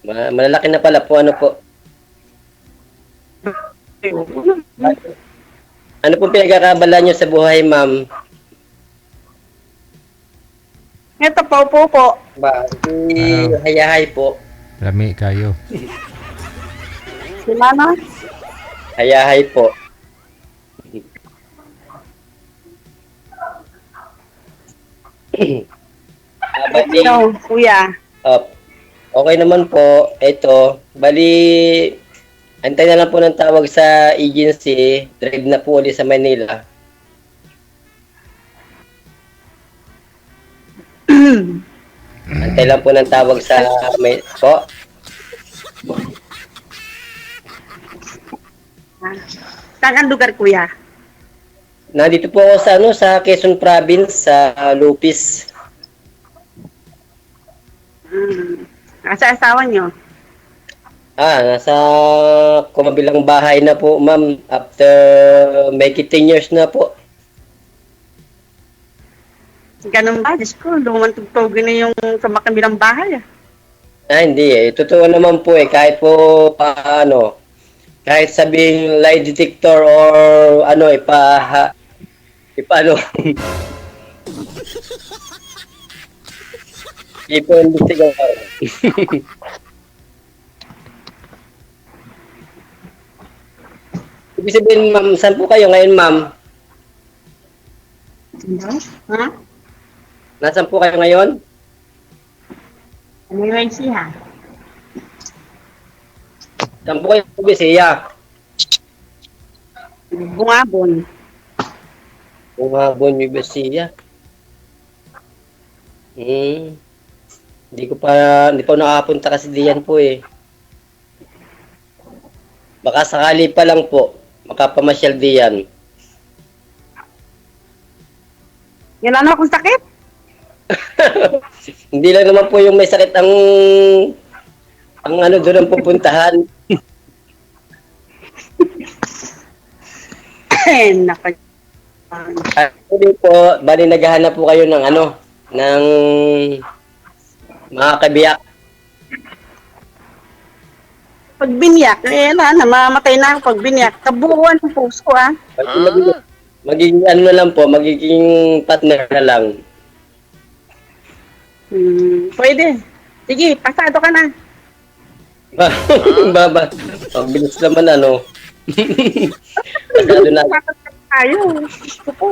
M: Malalaki na pala po, ano po? Ano po pinagkakabala nyo sa buhay, ma'am?
L: Ito po.
M: Hayahay po.
A: lami kayo.
L: Si Mama?
M: Hayahay po.
L: Ito, kuya.
M: Okay naman po. Ito, bali, antay na lang po ng tawag sa agency. Drive na po ulit sa Manila. Antay lang po ng tawag sa po.
L: Saan ang lugar, kuya?
M: Nandito po ako sa sa Quezon Province, sa Lupis.
L: Sa asawa nyo?
M: Nasa kumabilang bahay na po, ma'am. After may 10 years na po.
L: Ganun ba? Diyos ko, lumantugtog na yung sa makabilang bahay.
M: Hindi eh. Totoo naman po eh. Kahit po paano, kahit sabing lie detector or ano, ipaano. Ibig sabihin, ma'am, saan po kayo ngayon, ma'am?
L: Ha?
M: Nasaan po kayo ngayon?
L: Anyway, siya.
M: Saan po kayo sa Bisaya?
L: Bungabon.
M: Bungabon, Bisaya. Hindi pa nakapunta kasi diyan po eh. Baka sakali pa lang po, makapamasyal diyan.
L: Yan ano akong sakit?
M: Hindi lang naman po yung may sakit ang ano doon ang pupuntahan. Actually po, bali naghahanap po kayo ng ano, ng mga kabiyak.
L: Pag binyak, namamatay na ako pag binyak. Kabuuan ng puso ko, ah.
M: Magiging ano na lang po, magiging partner na lang.
L: Pwede. Sige, pasado ka na.
M: Baba, pagbilis naman ano. Pasado na.
L: Tayo. Gusto po.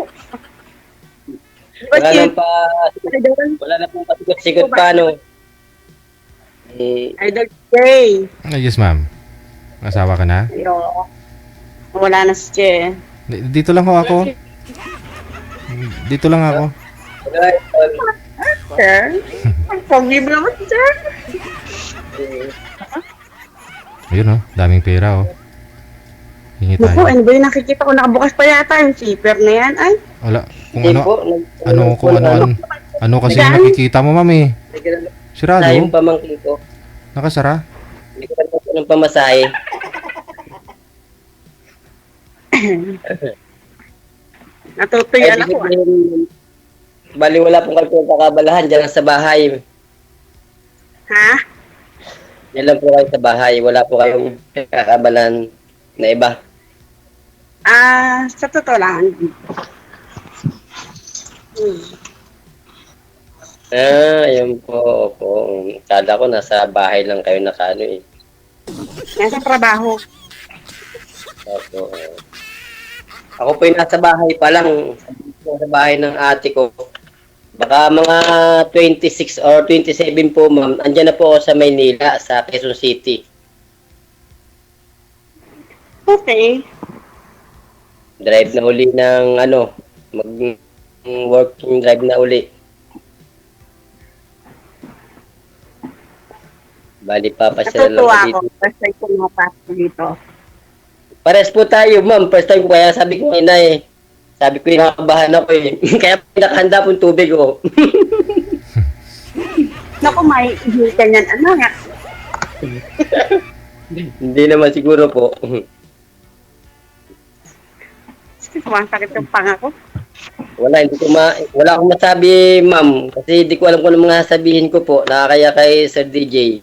M: Wala na pong pasigot-sigot pa, ano.
L: Idol Jay.
A: Yes, ma'am. Asawa ka na?
L: Yo. Wala na si Jay.
A: Dito lang ho ako. Dito lang ako.
L: Sir? Ang pogi mo naman, sir.
A: Ayun oh, daming pera oh. Hingi
L: Naku,
A: tayo.
L: ano ba yung nakikita ko? Nakabukas pa yata yung zipper na yan. Ay,
A: Wala. Ano kasi yung nakikita mo, mami? Sirado?
M: Yung pamangkin ko.
A: Nakasara?
M: Hindi ko lang po ng pamasahe.
L: natutuyan ako.
M: Bali, wala pong kayo kakabalahan dyan lang sa bahay.
L: Ha?
M: Yan lang po kayo sa bahay. Wala po kayong kakabalahan na iba.
L: Sa totoo lang.
M: Yun po. Kala ko nasa bahay lang kayo nakano eh.
L: Nasa trabaho.
M: Opo. Ako po yung nasa bahay pa lang. Sa bahay ng ate ko. Baka mga 26 or 27 po, ma'am. Andyan na po ako sa Maynila, sa Quezon City.
L: Okay.
M: Drive na uli ng ano, mag-working drive na uli. Bali, papasya na lang
L: Natutuwa
M: dito.
L: ako. First time ko makapasok dito.
M: Pares po tayo, ma'am. First time ko kaya sabi ko na eh. Sabi ko inakabahan ako eh. Kaya pinakahanda pong tubig ko.
L: Naku, may ihitan yan. Ano nga?
M: Hindi naman siguro po.
L: Sumasakit yung panga ko.
M: Wala akong masabi, ma'am. Kasi hindi ko alam kung ano mga sabihin ko po. Nakakaya kay Sir DJ.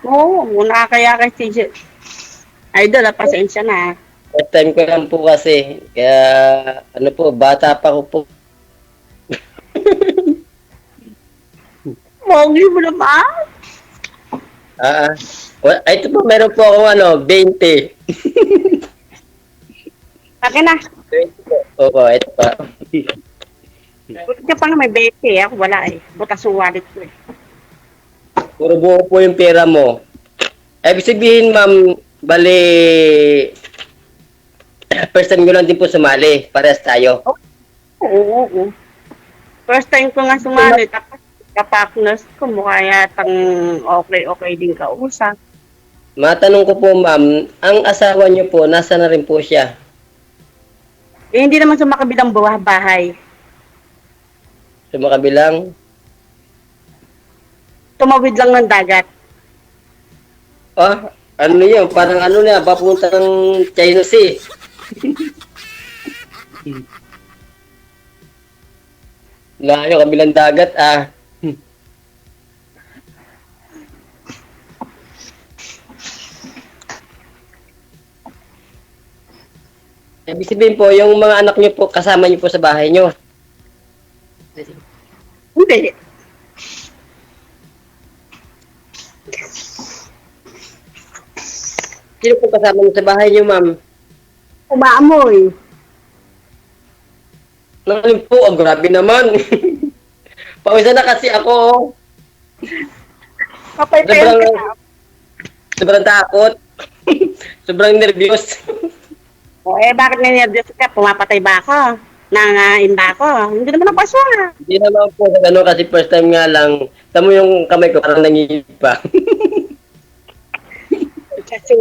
L: Oo, nakakaya kay CJ. Idol, pasensya na.
M: First time ko lang po kasi. Kaya, ano po, bata pa ko po.
L: Pogi mo naman.
M: Ito po, meron po akong 20.
L: Akin na.
M: 20 po. Opo, ito pa.
L: Buti ka pa nga may 20. Ako wala eh. Butas yung wallet ko eh.
M: Puro buo po yung pera mo. Ibig sabihin, ma'am, bali, first time ko lang din po sumali. Parehas tayo.
L: Oo. First time ko nga sumali. Tapos kapaknos ko mukha yatang okay din kausap.
M: Matanong ko po, ma'am, ang asawa niyo po, nasa na rin po siya?
L: Eh, hindi naman sa makabilang bahay.
M: Sa makabilang?
L: Tumawid lang ng dagat.
M: Ano yun? Parang ano na, papunta ng China Sea. Layo, kabilang dagat, Ibig sabihin po, yung mga anak niyo po, kasama niyo po sa bahay niyo.
L: Hindi.
M: Sino po kasama niyo sa bahay niyo, ma'am?
L: Umaamoy.
M: Nalin po, grabe naman. Pawisan na kasi ako.
L: Papaypayan ka na.
M: Sobrang takot. Sobrang nervyos.
L: Bakit nervyos ka? Pumapatay ba ako? Nangain ba ako? Hindi naman ako aswang.
M: Hindi naman po, kasi first time nga lang, tamo yung kamay ko, parang nangihip pa.
L: Kasi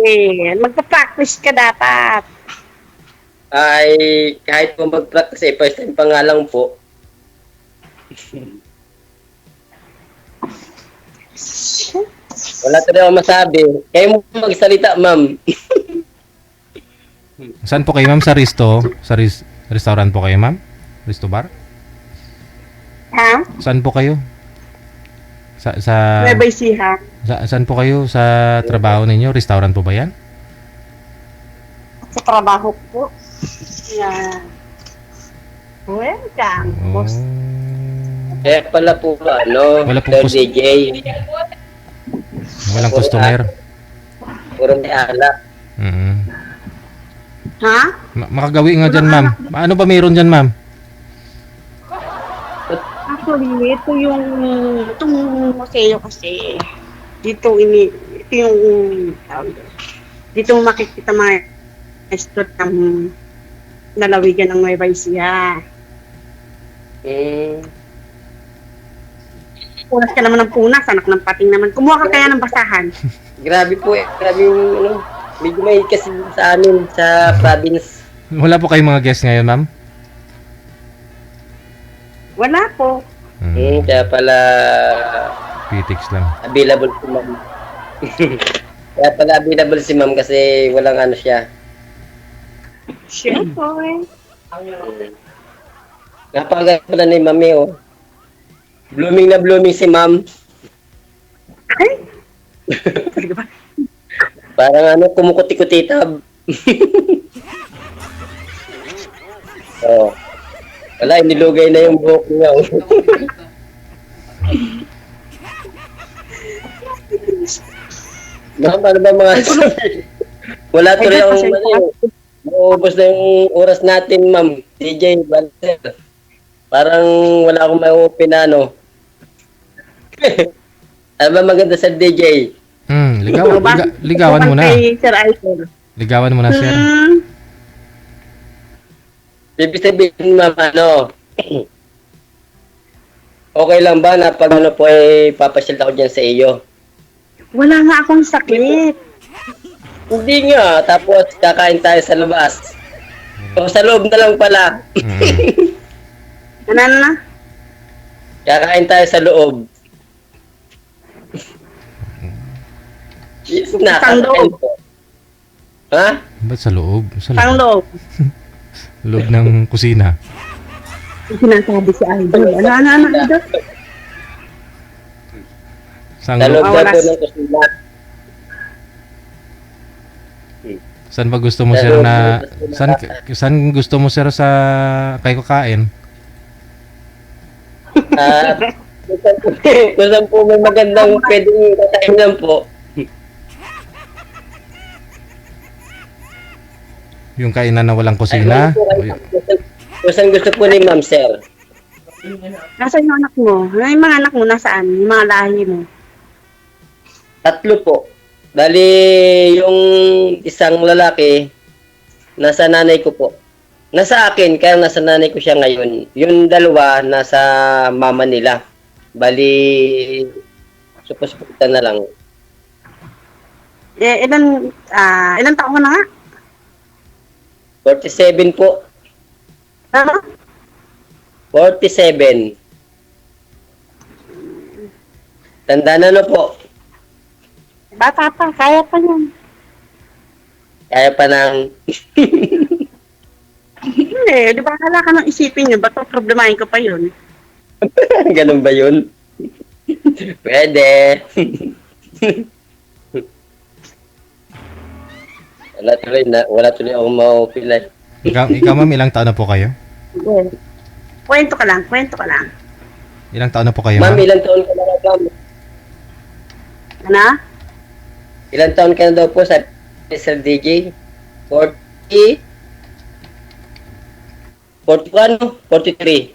L: magpa-practice ka dapat.
M: Ay, kahit po mag-practice, first time pa nga lang po. Wala talaga akong masabi. Kayo mo magsalita, ma'am.
A: Saan po kayo, ma'am? Sa Risto? Sa restaurant po kayo, ma'am? Risto Bar?
L: Ha?
A: Saan po kayo? Sa
L: Nueva Ecija.
A: saan po kayo sa trabaho ninyo? Restaurant po ba yan?
L: Sa trabaho po. Yeah. Welcome. Boss.
M: Kaya pala po,
A: Wala pong
M: Sir DJ.
A: Walang customer.
M: Puro may alak.
L: Ha?
A: Makagawi nga dyan, ma'am. Ano ba mayroon dyan, ma'am?
L: Actually, itong museo kasi, dito yung makikita mga restaurant ng lalawigan ng Nueva Ecija. Punas ka naman ng punas, anak ng pating naman. Kumuha ka kaya ng basahan.
M: Grabe po grabe yung medyo may kasi sa amin sa province.
A: Wala po kayong mga guests ngayon, ma'am?
L: Wala po.
M: Kaya pala
A: Pitix lang.
M: available si ma'am. Kaya pala available si ma'am kasi walang ano siya.
L: Siya po
M: Napakaganda pala ni mami, oh. Blooming na blooming si ma'am.
L: Ay!
M: Parang kumukuti-kutitab. Oh. Wala, inilugay na yung buhok niya. Oh. Ma'am, ano ba mga wala tuloy akong maubos na yung oras natin, ma'am. DJ, Balser. Parang wala akong may-open na, Ano ba maganda sa DJ?
A: Ligawan mo na.
L: Sir Alfred.
A: Ligawan mo na, sir.
M: Ibig sabihin, ma'am, okay lang ba na pag po ay papasyal ako dyan sa iyo?
L: Wala nga akong sakit.
M: Hindi nga, tapos kakain tayo sa labas. O sa loob na lang pala.
L: Ano na?
M: Kakain tayo sa loob. Yes na,
L: Sa loob.
M: po. Ha?
A: Ba't sa loob? Sa
L: Pang
A: loob.
L: loob.
A: Loob ng kusina.
L: Sinasabi si Idol. Ano, Idol?
A: Saan,
M: Sa loob na po ng kusina.
A: saan ba gusto mo, sir, na... Saan gusto mo, sir, sa kayo kakain?
M: Kung saan po may magandang pwedeng katainan po.
A: Yung kainan na walang kusina?
M: Kung saan gusto po ni ma'am, sir?
L: Nasaan yung anak mo? Yung mga anak mo nasaan? Yung mga lahi mo?
M: 3 po. Bali, yung isang lalaki, nasa nanay ko po. Nasa akin, kaya nasa nanay ko siya ngayon. Yung 2, nasa mama nila. Bali, supos-puta na lang.
L: Ilan taon ka na nga?
M: 47 po.
L: Ano?
M: 47. Tanda na po.
L: Bata pa, kaya pa yan.
M: Kaya pa ng...
L: Hindi, di ba hala ka nang isipin yun? Ba't problemahin ko pa yun?
M: Ganun ba yun? Pwede. Wala tuloy akong maupilay.
A: Ikaw, ma'am, ilang taon na po kayo?
L: Well, kwento ka lang.
A: Ilang taon na po kayo,
M: Ma'am,
A: ma'am?
M: ilang taon ka na, ma'am?
L: Ano?
M: Ilang taon ka na daw po sa Sir DJ? 40? 41? 43?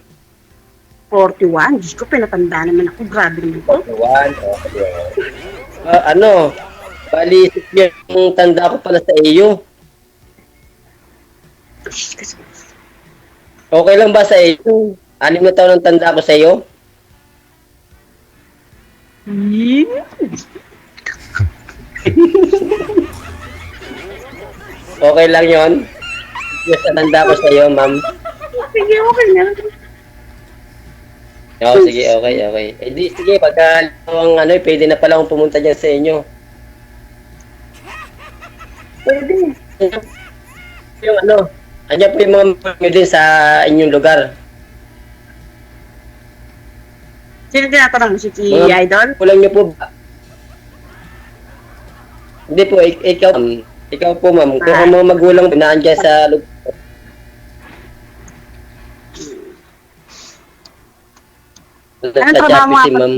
L: 41. Diyos ko, pinatanda naman ako. Grabe naman ko.
M: 41? Okay. Bali, 6 years yung tanda ko pala sa iyo. Okay lang ba sa iyo? 6 na taon ang tanda ko sa iyo? Okay lang yon. Yes, ang tanda ko sa iyo, ma'am.
L: Sige, okay na.
M: Oo, sige, okay. Eh di, sige, pagka ang pwede na pala akong pumunta dyan sa inyo.
L: Pwede.
M: Yung andyan po yung mga nyo din sa inyong lugar.
L: Sino tinatanong? Si Idol?
M: Kulang nyo po ba? Hindi po, ikaw, ma'am. Ikaw po, ma'am. Kung ang mga magulang na andyan sa lugar.
L: Anong trabaho mo nga,
M: ma'am?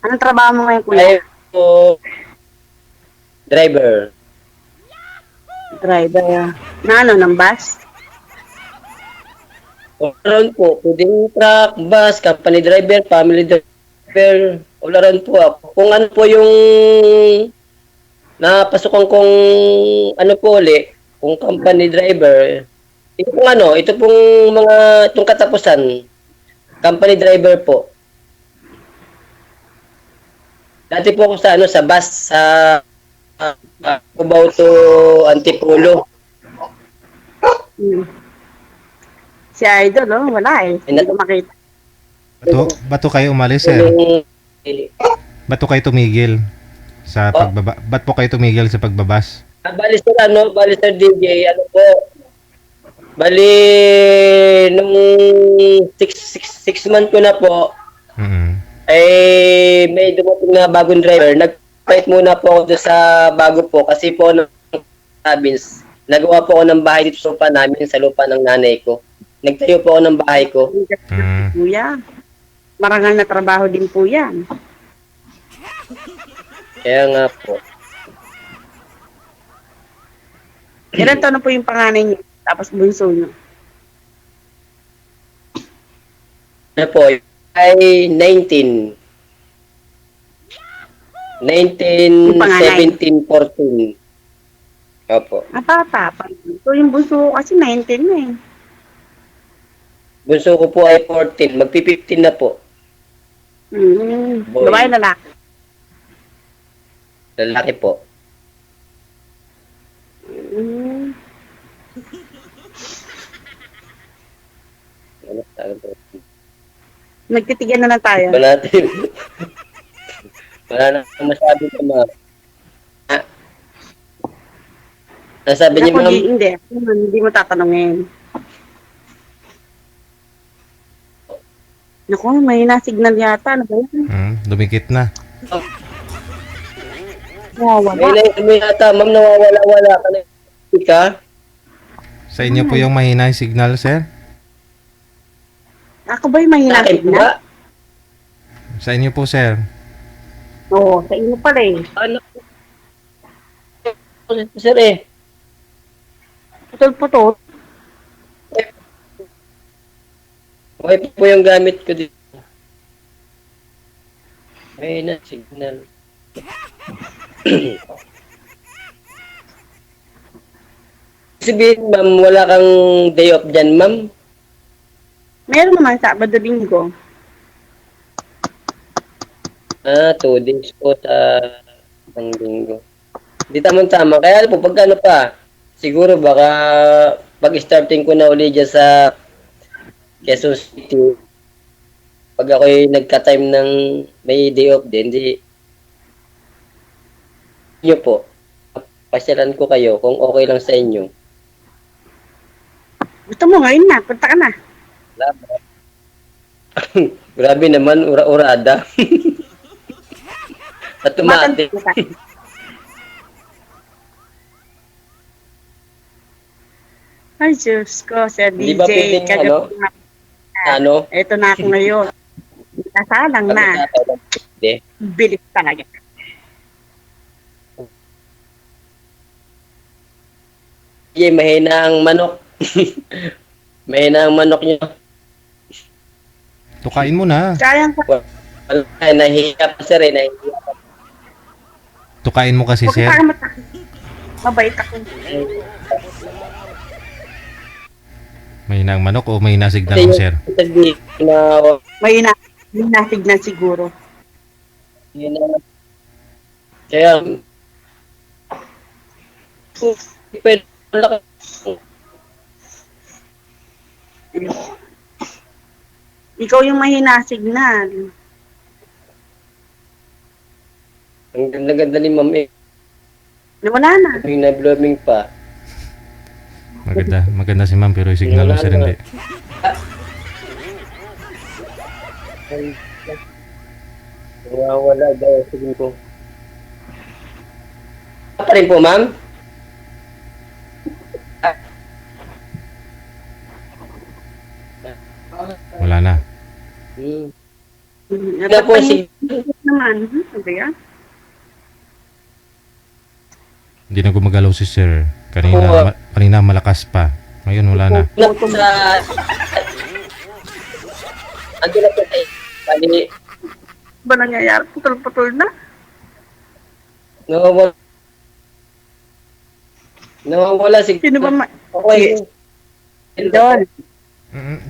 L: Anong trabaho mo ngayon, kuya?
M: Ay po, driver.
L: Driver. Na ano, ng bus?
M: All around po, pwedeng truck, bus, company driver, family driver, all around po ako. Kung ano po yung napasukan kong kung company driver, ito pong mga, itong katapusan, company driver po. Dati po ako sa bus, sa Cubao to Antipolo.
L: Si Idol, wala eh. Hindi ko makita.
A: Bato kayo umalis, sir? Bato kayo tumigil sa pagbaba? Ba't po kayo tumigil sa pagbabas?
M: Bali sir DJ, bali nung 6 months ko na po, may dumating na bagong driver. Nag-fight muna po ako doon sa bago po kasi po ng province. Nagawa po ako ng bahay dito sa lupa namin, sa lupa ng nanay ko. Nagtayo po ako ng bahay ko.
L: Kuya, marangal na trabaho din po yan.
M: Kaya nga po.
L: Ilan taon na po yung panganay niyo? Tapos bunso niyo?
M: Ano po? Ay 19. 17, 14. Opo.
L: Bata pa. So yung bunso ko kasi 19 na eh.
M: Bunso ko po ay 14. Magpi-15 na po. Boy.
L: Babae, lalaki?
M: Lalaki po.
L: Nagtitigan na lang tayo.
M: Wala na masabi ka, ma'am. Nasabi niyo, ma'am?
L: Hindi mo tatanungin. Naku, may na-signal yata. Ano ba yan?
A: Dumikit na.
L: Nawawala.
M: May yata, ma'am, nawawala-wala ka na. Ika?
A: Sa inyo po yung mahina yung signal, sir?
L: Ako ba yung mahina signal?
A: Sa inyo po, sir.
L: Oo, sa inyo pala eh.
M: Ano? Sir eh.
L: Putol-putol.
M: Okay po yung gamit ko dito. May na signal. Sabihin, ma'am, wala kang day off dyan, ma'am?
L: Meron naman Sabado Linggo.
M: 2 days po sa isang linggo. Di tamang-tama. Kaya po, pagka pa, siguro baka pag-starting ko na uli dyan sa Quezon City, pag ako'y nagka-time ng may day off din, nyo po, pasyalan ko kayo kung okay lang sa inyo.
L: Gusto mo ngayon na, punta ka na.
M: Grabe naman, ura-urada. Automatic.
L: Ay, Diyos ko, Sir DJ.
M: Di ba pwedeng
L: Ito na ako ngayon. Nasalang na. Bilis talaga.
M: DJ, mahina ang manok. Mahina ang manok nyo.
A: Tukain mo na.
L: Sayang pa.
M: Wala, nahihiya pa sir eh. Nahihiya pa.
A: Tukain mo kasi,
L: Huwag
A: sir.
L: tayo matakot. Mabait ako.
A: May nang manok o may nasignal mo, sir?
L: May nasignan siguro.
M: Yun na. Kaya, pwede malaki.
L: Ikaw yung mahina signal.
M: Ang ganda-ganda ni ma'am eh.
L: Wala na.
M: Yung na-blooming pa.
A: Maganda si ma'am pero yung signal mo, sir, hindi.
M: Wala daw. Sige po. Pa rin po, ma'am?
A: Wala na.
M: Wala po si...
L: Naman. Ano yan?
A: Hindi na gumagalaw si sir. Kanina malakas pa. Ngayon wala na.
M: Ando na po tayo. Bali,
L: Ba nangyayari? Putol-putol na?
M: nawawala si...
L: Sino ba
M: Okay.
L: Doon.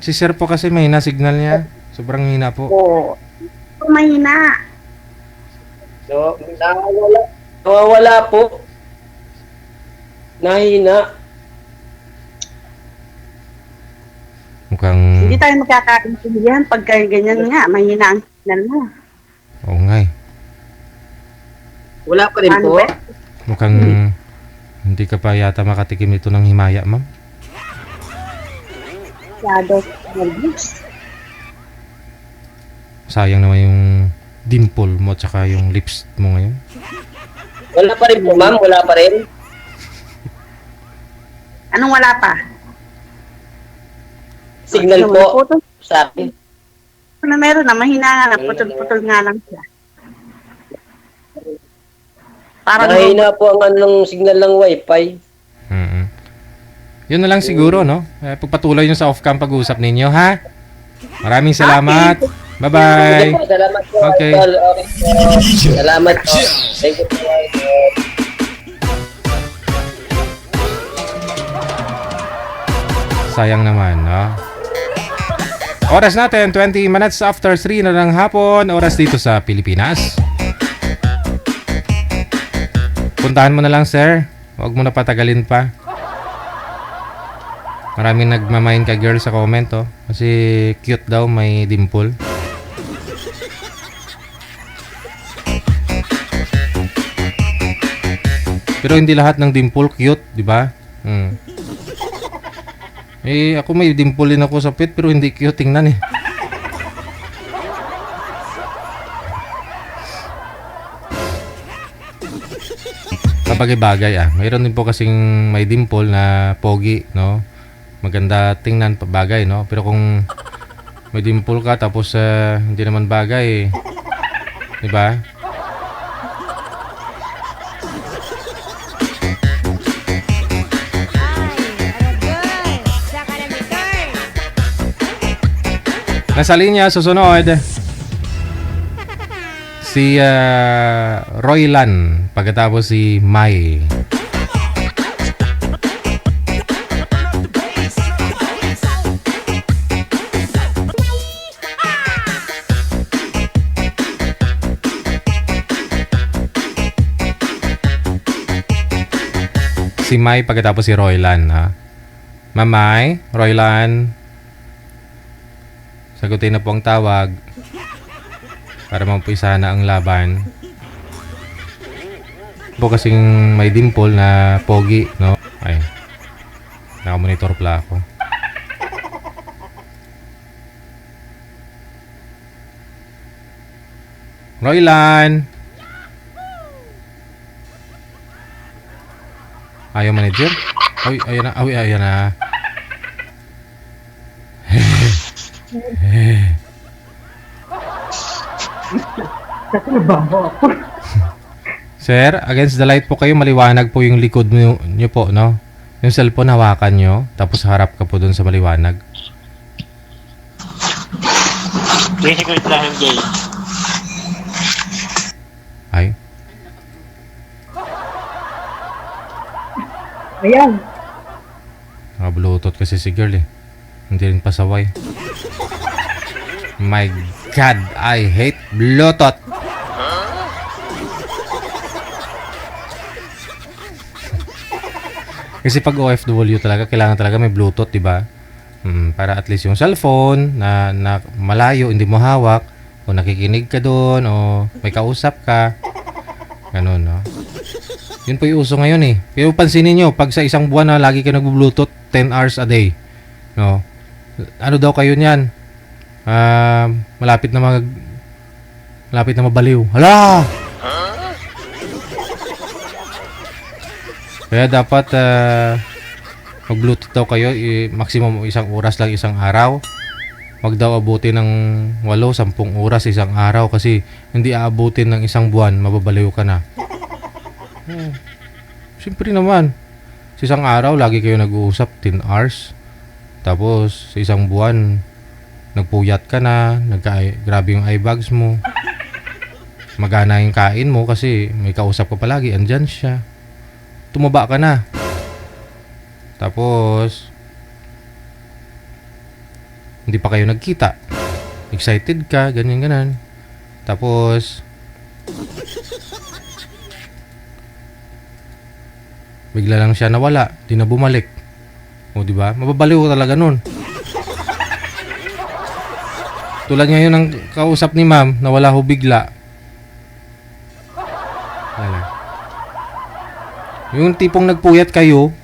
A: Si sir po kasi may signal niya. Sobrang hina po.
L: Oo. Mahina.
M: Nawawala po. Nahina.
A: Mukhang...
L: Hindi tayo magkakaintindihan pagka ganyan nga. Mahina ang signal mo.
A: Oo nga eh.
M: Wala pa rin
L: Ano
M: po.
L: ba?
A: Mukhang hindi ka pa yata makatikim ito ng himaya, ma'am.
L: Shadow nervous.
A: Sayang naman yung dimple mo tsaka yung lips mo ngayon.
M: Wala pa rin po, ma'am. Wala pa rin.
L: Anong wala pa?
M: Signal
L: Ano,
M: po.
L: putol?
M: Sa akin.
L: Ano meron na? Mahina nga. Putol-putol nga lang siya. Parang
M: Nahina po ang anong signal ng wifi.
A: Yun na lang siguro, no? Pagpatuloy nyo sa off-cam pag-uusap ninyo, ha? Maraming salamat. Bye-bye.
M: Salamat po.
A: Okay.
M: Idol. Okay po. Salamat po. Thank you po.
A: Sayang naman, no? Oras natin, 20 minutes after 3 na ng hapon. Oras dito sa Pilipinas. Puntahan mo na lang, sir. Huwag mo na patagalin pa. Maraming nagmamain ka girl sa comment, oh. Kasi cute daw, may dimple. Pero hindi lahat ng dimple cute, di ba? Eh, ako may dimple din ako sa pet pero hindi cute tingnan eh. Kabagay-bagay ah. Mayroon din po kasing may dimple na pogi, no? Maganda tingnan bagay, no? Pero kung may dimple ka tapos hindi naman bagay, di ba? Nasa linya, susunod si Roylan, pagkatapos si Mai. Si Mai pagkatapos si Roylan, ha? Mamay, Roylan, sagutin na po ang tawag para mapuisa na ang laban. Po kasing may dimple na pogi, no? Ay, nakamonitor pala ako. Roylan! Ayaw manager? Ay, ayan na. Ay, ayan na. Sir, against the light po kayo, maliwanag po yung likod nyo po, no? Yung cellphone hawakan nyo, tapos harap ka po dun sa maliwanag.
N: Secret lang yung game.
A: Ay.
L: Ayan.
A: Naka-bluetooth kasi si girl eh. Hindi rin pasaway. My God, I hate Bluetooth. Kasi pag OFW talaga, kailangan talaga may Bluetooth, di ba? Para at least yung cellphone na malayo, hindi mo hawak, o nakikinig ka doon, o may kausap ka. Ganun, no? Yun po yung uso ngayon eh. Pero pansinin nyo, pag sa isang buwan na lagi kayo nag-Bluetooth, 10 hours a day, no? Ano daw kayo niyan? Malapit na mabaliw. Hala! Kaya dapat mag-Bluetooth daw kayo, maximum 1 oras lang isang araw. Wag daw abutin ng 8-10 oras isang araw kasi hindi aabutin ng isang buwan, mababaliw ka na. Siyempre naman, sa isang araw lagi kayo nag-uusap 10 hours. Tapos sa isang buwan nagpuyat ka na, grabe yung eye bags mo. Magana yung kain mo kasi may kausap ka palagi, andyan siya. Tumaba ka na. Tapos hindi pa kayo nagkita. Excited ka, ganyan. Tapos bigla lang siya nawala, di na bumalik. O di ba? Mababaliw talaga nun. Tulad ngayon ng kausap ni ma'am, nawala ho bigla. Wala. Yung tipong nagpuyat kayo,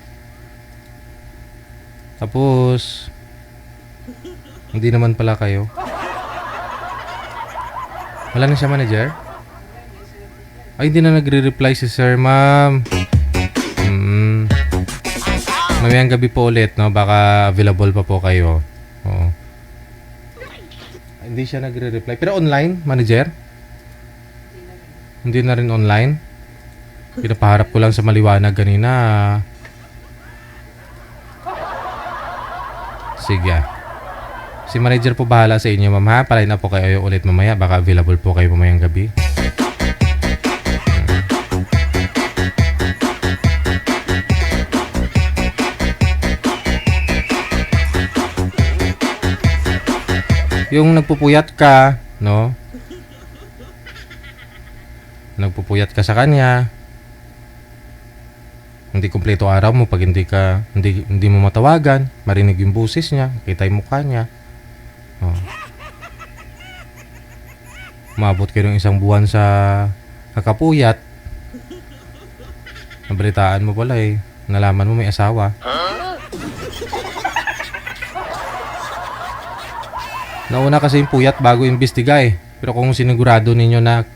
A: tapos hindi naman pala kayo. Wala na siya, manager? Ay, hindi na nagre-reply si sir, ma'am. Mamayang gabi po ulit, no? Baka available pa po kayo. Oo. Hindi siya nagre-reply. Pero online, manager? Hindi na rin online? Pinapaharap ko lang sa maliwanag kanina. Sige. Si manager po bahala sa inyo, ma'am, ha? Palay na po kayo ulit mamaya. Baka available po kayo mamayang gabi. Yung nagpupuyat ka, no? Nagpupuyat ka sa kanya. Hindi kumpleto araw mo pag hindi mo matawagan, marinig yung boses niya, kita yung mukha niya. Oh. Maabot kayo ng 1 buwan sa kakapuyat. Nabalitaan mo pala eh. Nalaman mo may asawa. Nauna kasi yung puyat bago imbestiga eh. Pero kung sinigurado ninyo na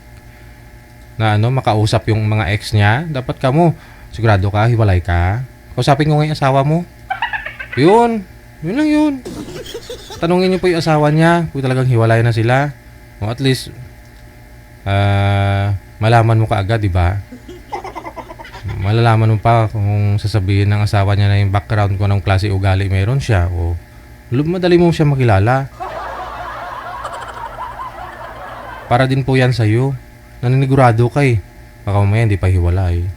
A: makausap yung mga ex niya, dapat kamo sigurado ka, hiwalay ka. Kausapin ko nga yung asawa mo. Yun lang yun. Tanungin niyo po yung asawa niya kung talagang hiwalay na sila. O at least malaman mo kaagad, di ba? Malalaman mo pa kung sasabihin ng asawa niya na yung background ko ng klase ugali meron siya. O madali mo siya makilala. Para din po yan sa'yo. Naninigurado ka eh. Baka mamaya hindi pa hiwalay.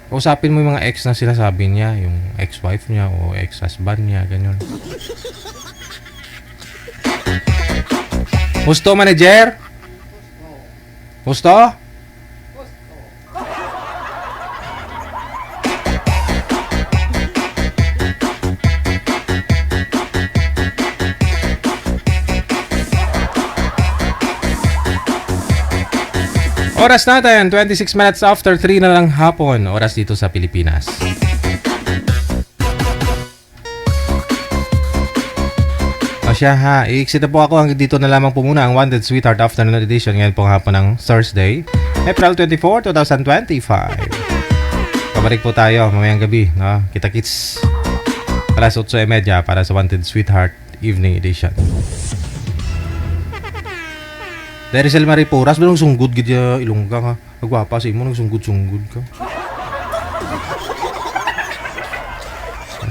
A: Kausapin mo yung mga ex na sinasabi niya. Yung ex-wife niya o ex-husband niya. Ganyan. Gusto, manager? Gusto? Oras natin, 26 minutes after 3 na lang hapon. Oras dito sa Pilipinas. O siya ha, i-exit na po ako. Hanggang dito na lamang po muna ang Wanted Sweetheart Afternoon Edition. Ngayon pong hapon ng Thursday, April 24, 2025. Pabalik po tayo mamayang gabi, no? Kita-kits alas 8:30 para sa Wanted Sweetheart Evening Edition. Dari sa Mariporas, ba nagsunggod gidya Ilongga ka? Nagwapa sa imo, nagsunggod-sunggod ka.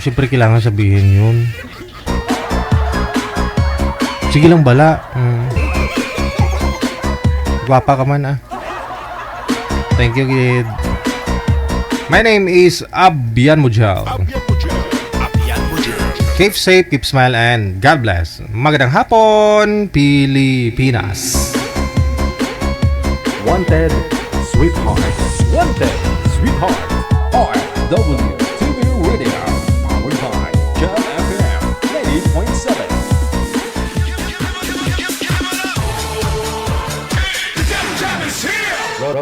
A: Siyempre, kailangan sabihin yun. Sige lang, bala. Gwapa ka man, ah. Thank you, kid. My name is Abyan Mujal. Keep safe, keep smile, and God bless. Magandang hapon, Pilipinas.
B: Wanted, Sweetheart. Wanted, Sweetheart. OFW TV Radio. Powered by Jam FM 90.7.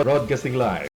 B: Broadcasting live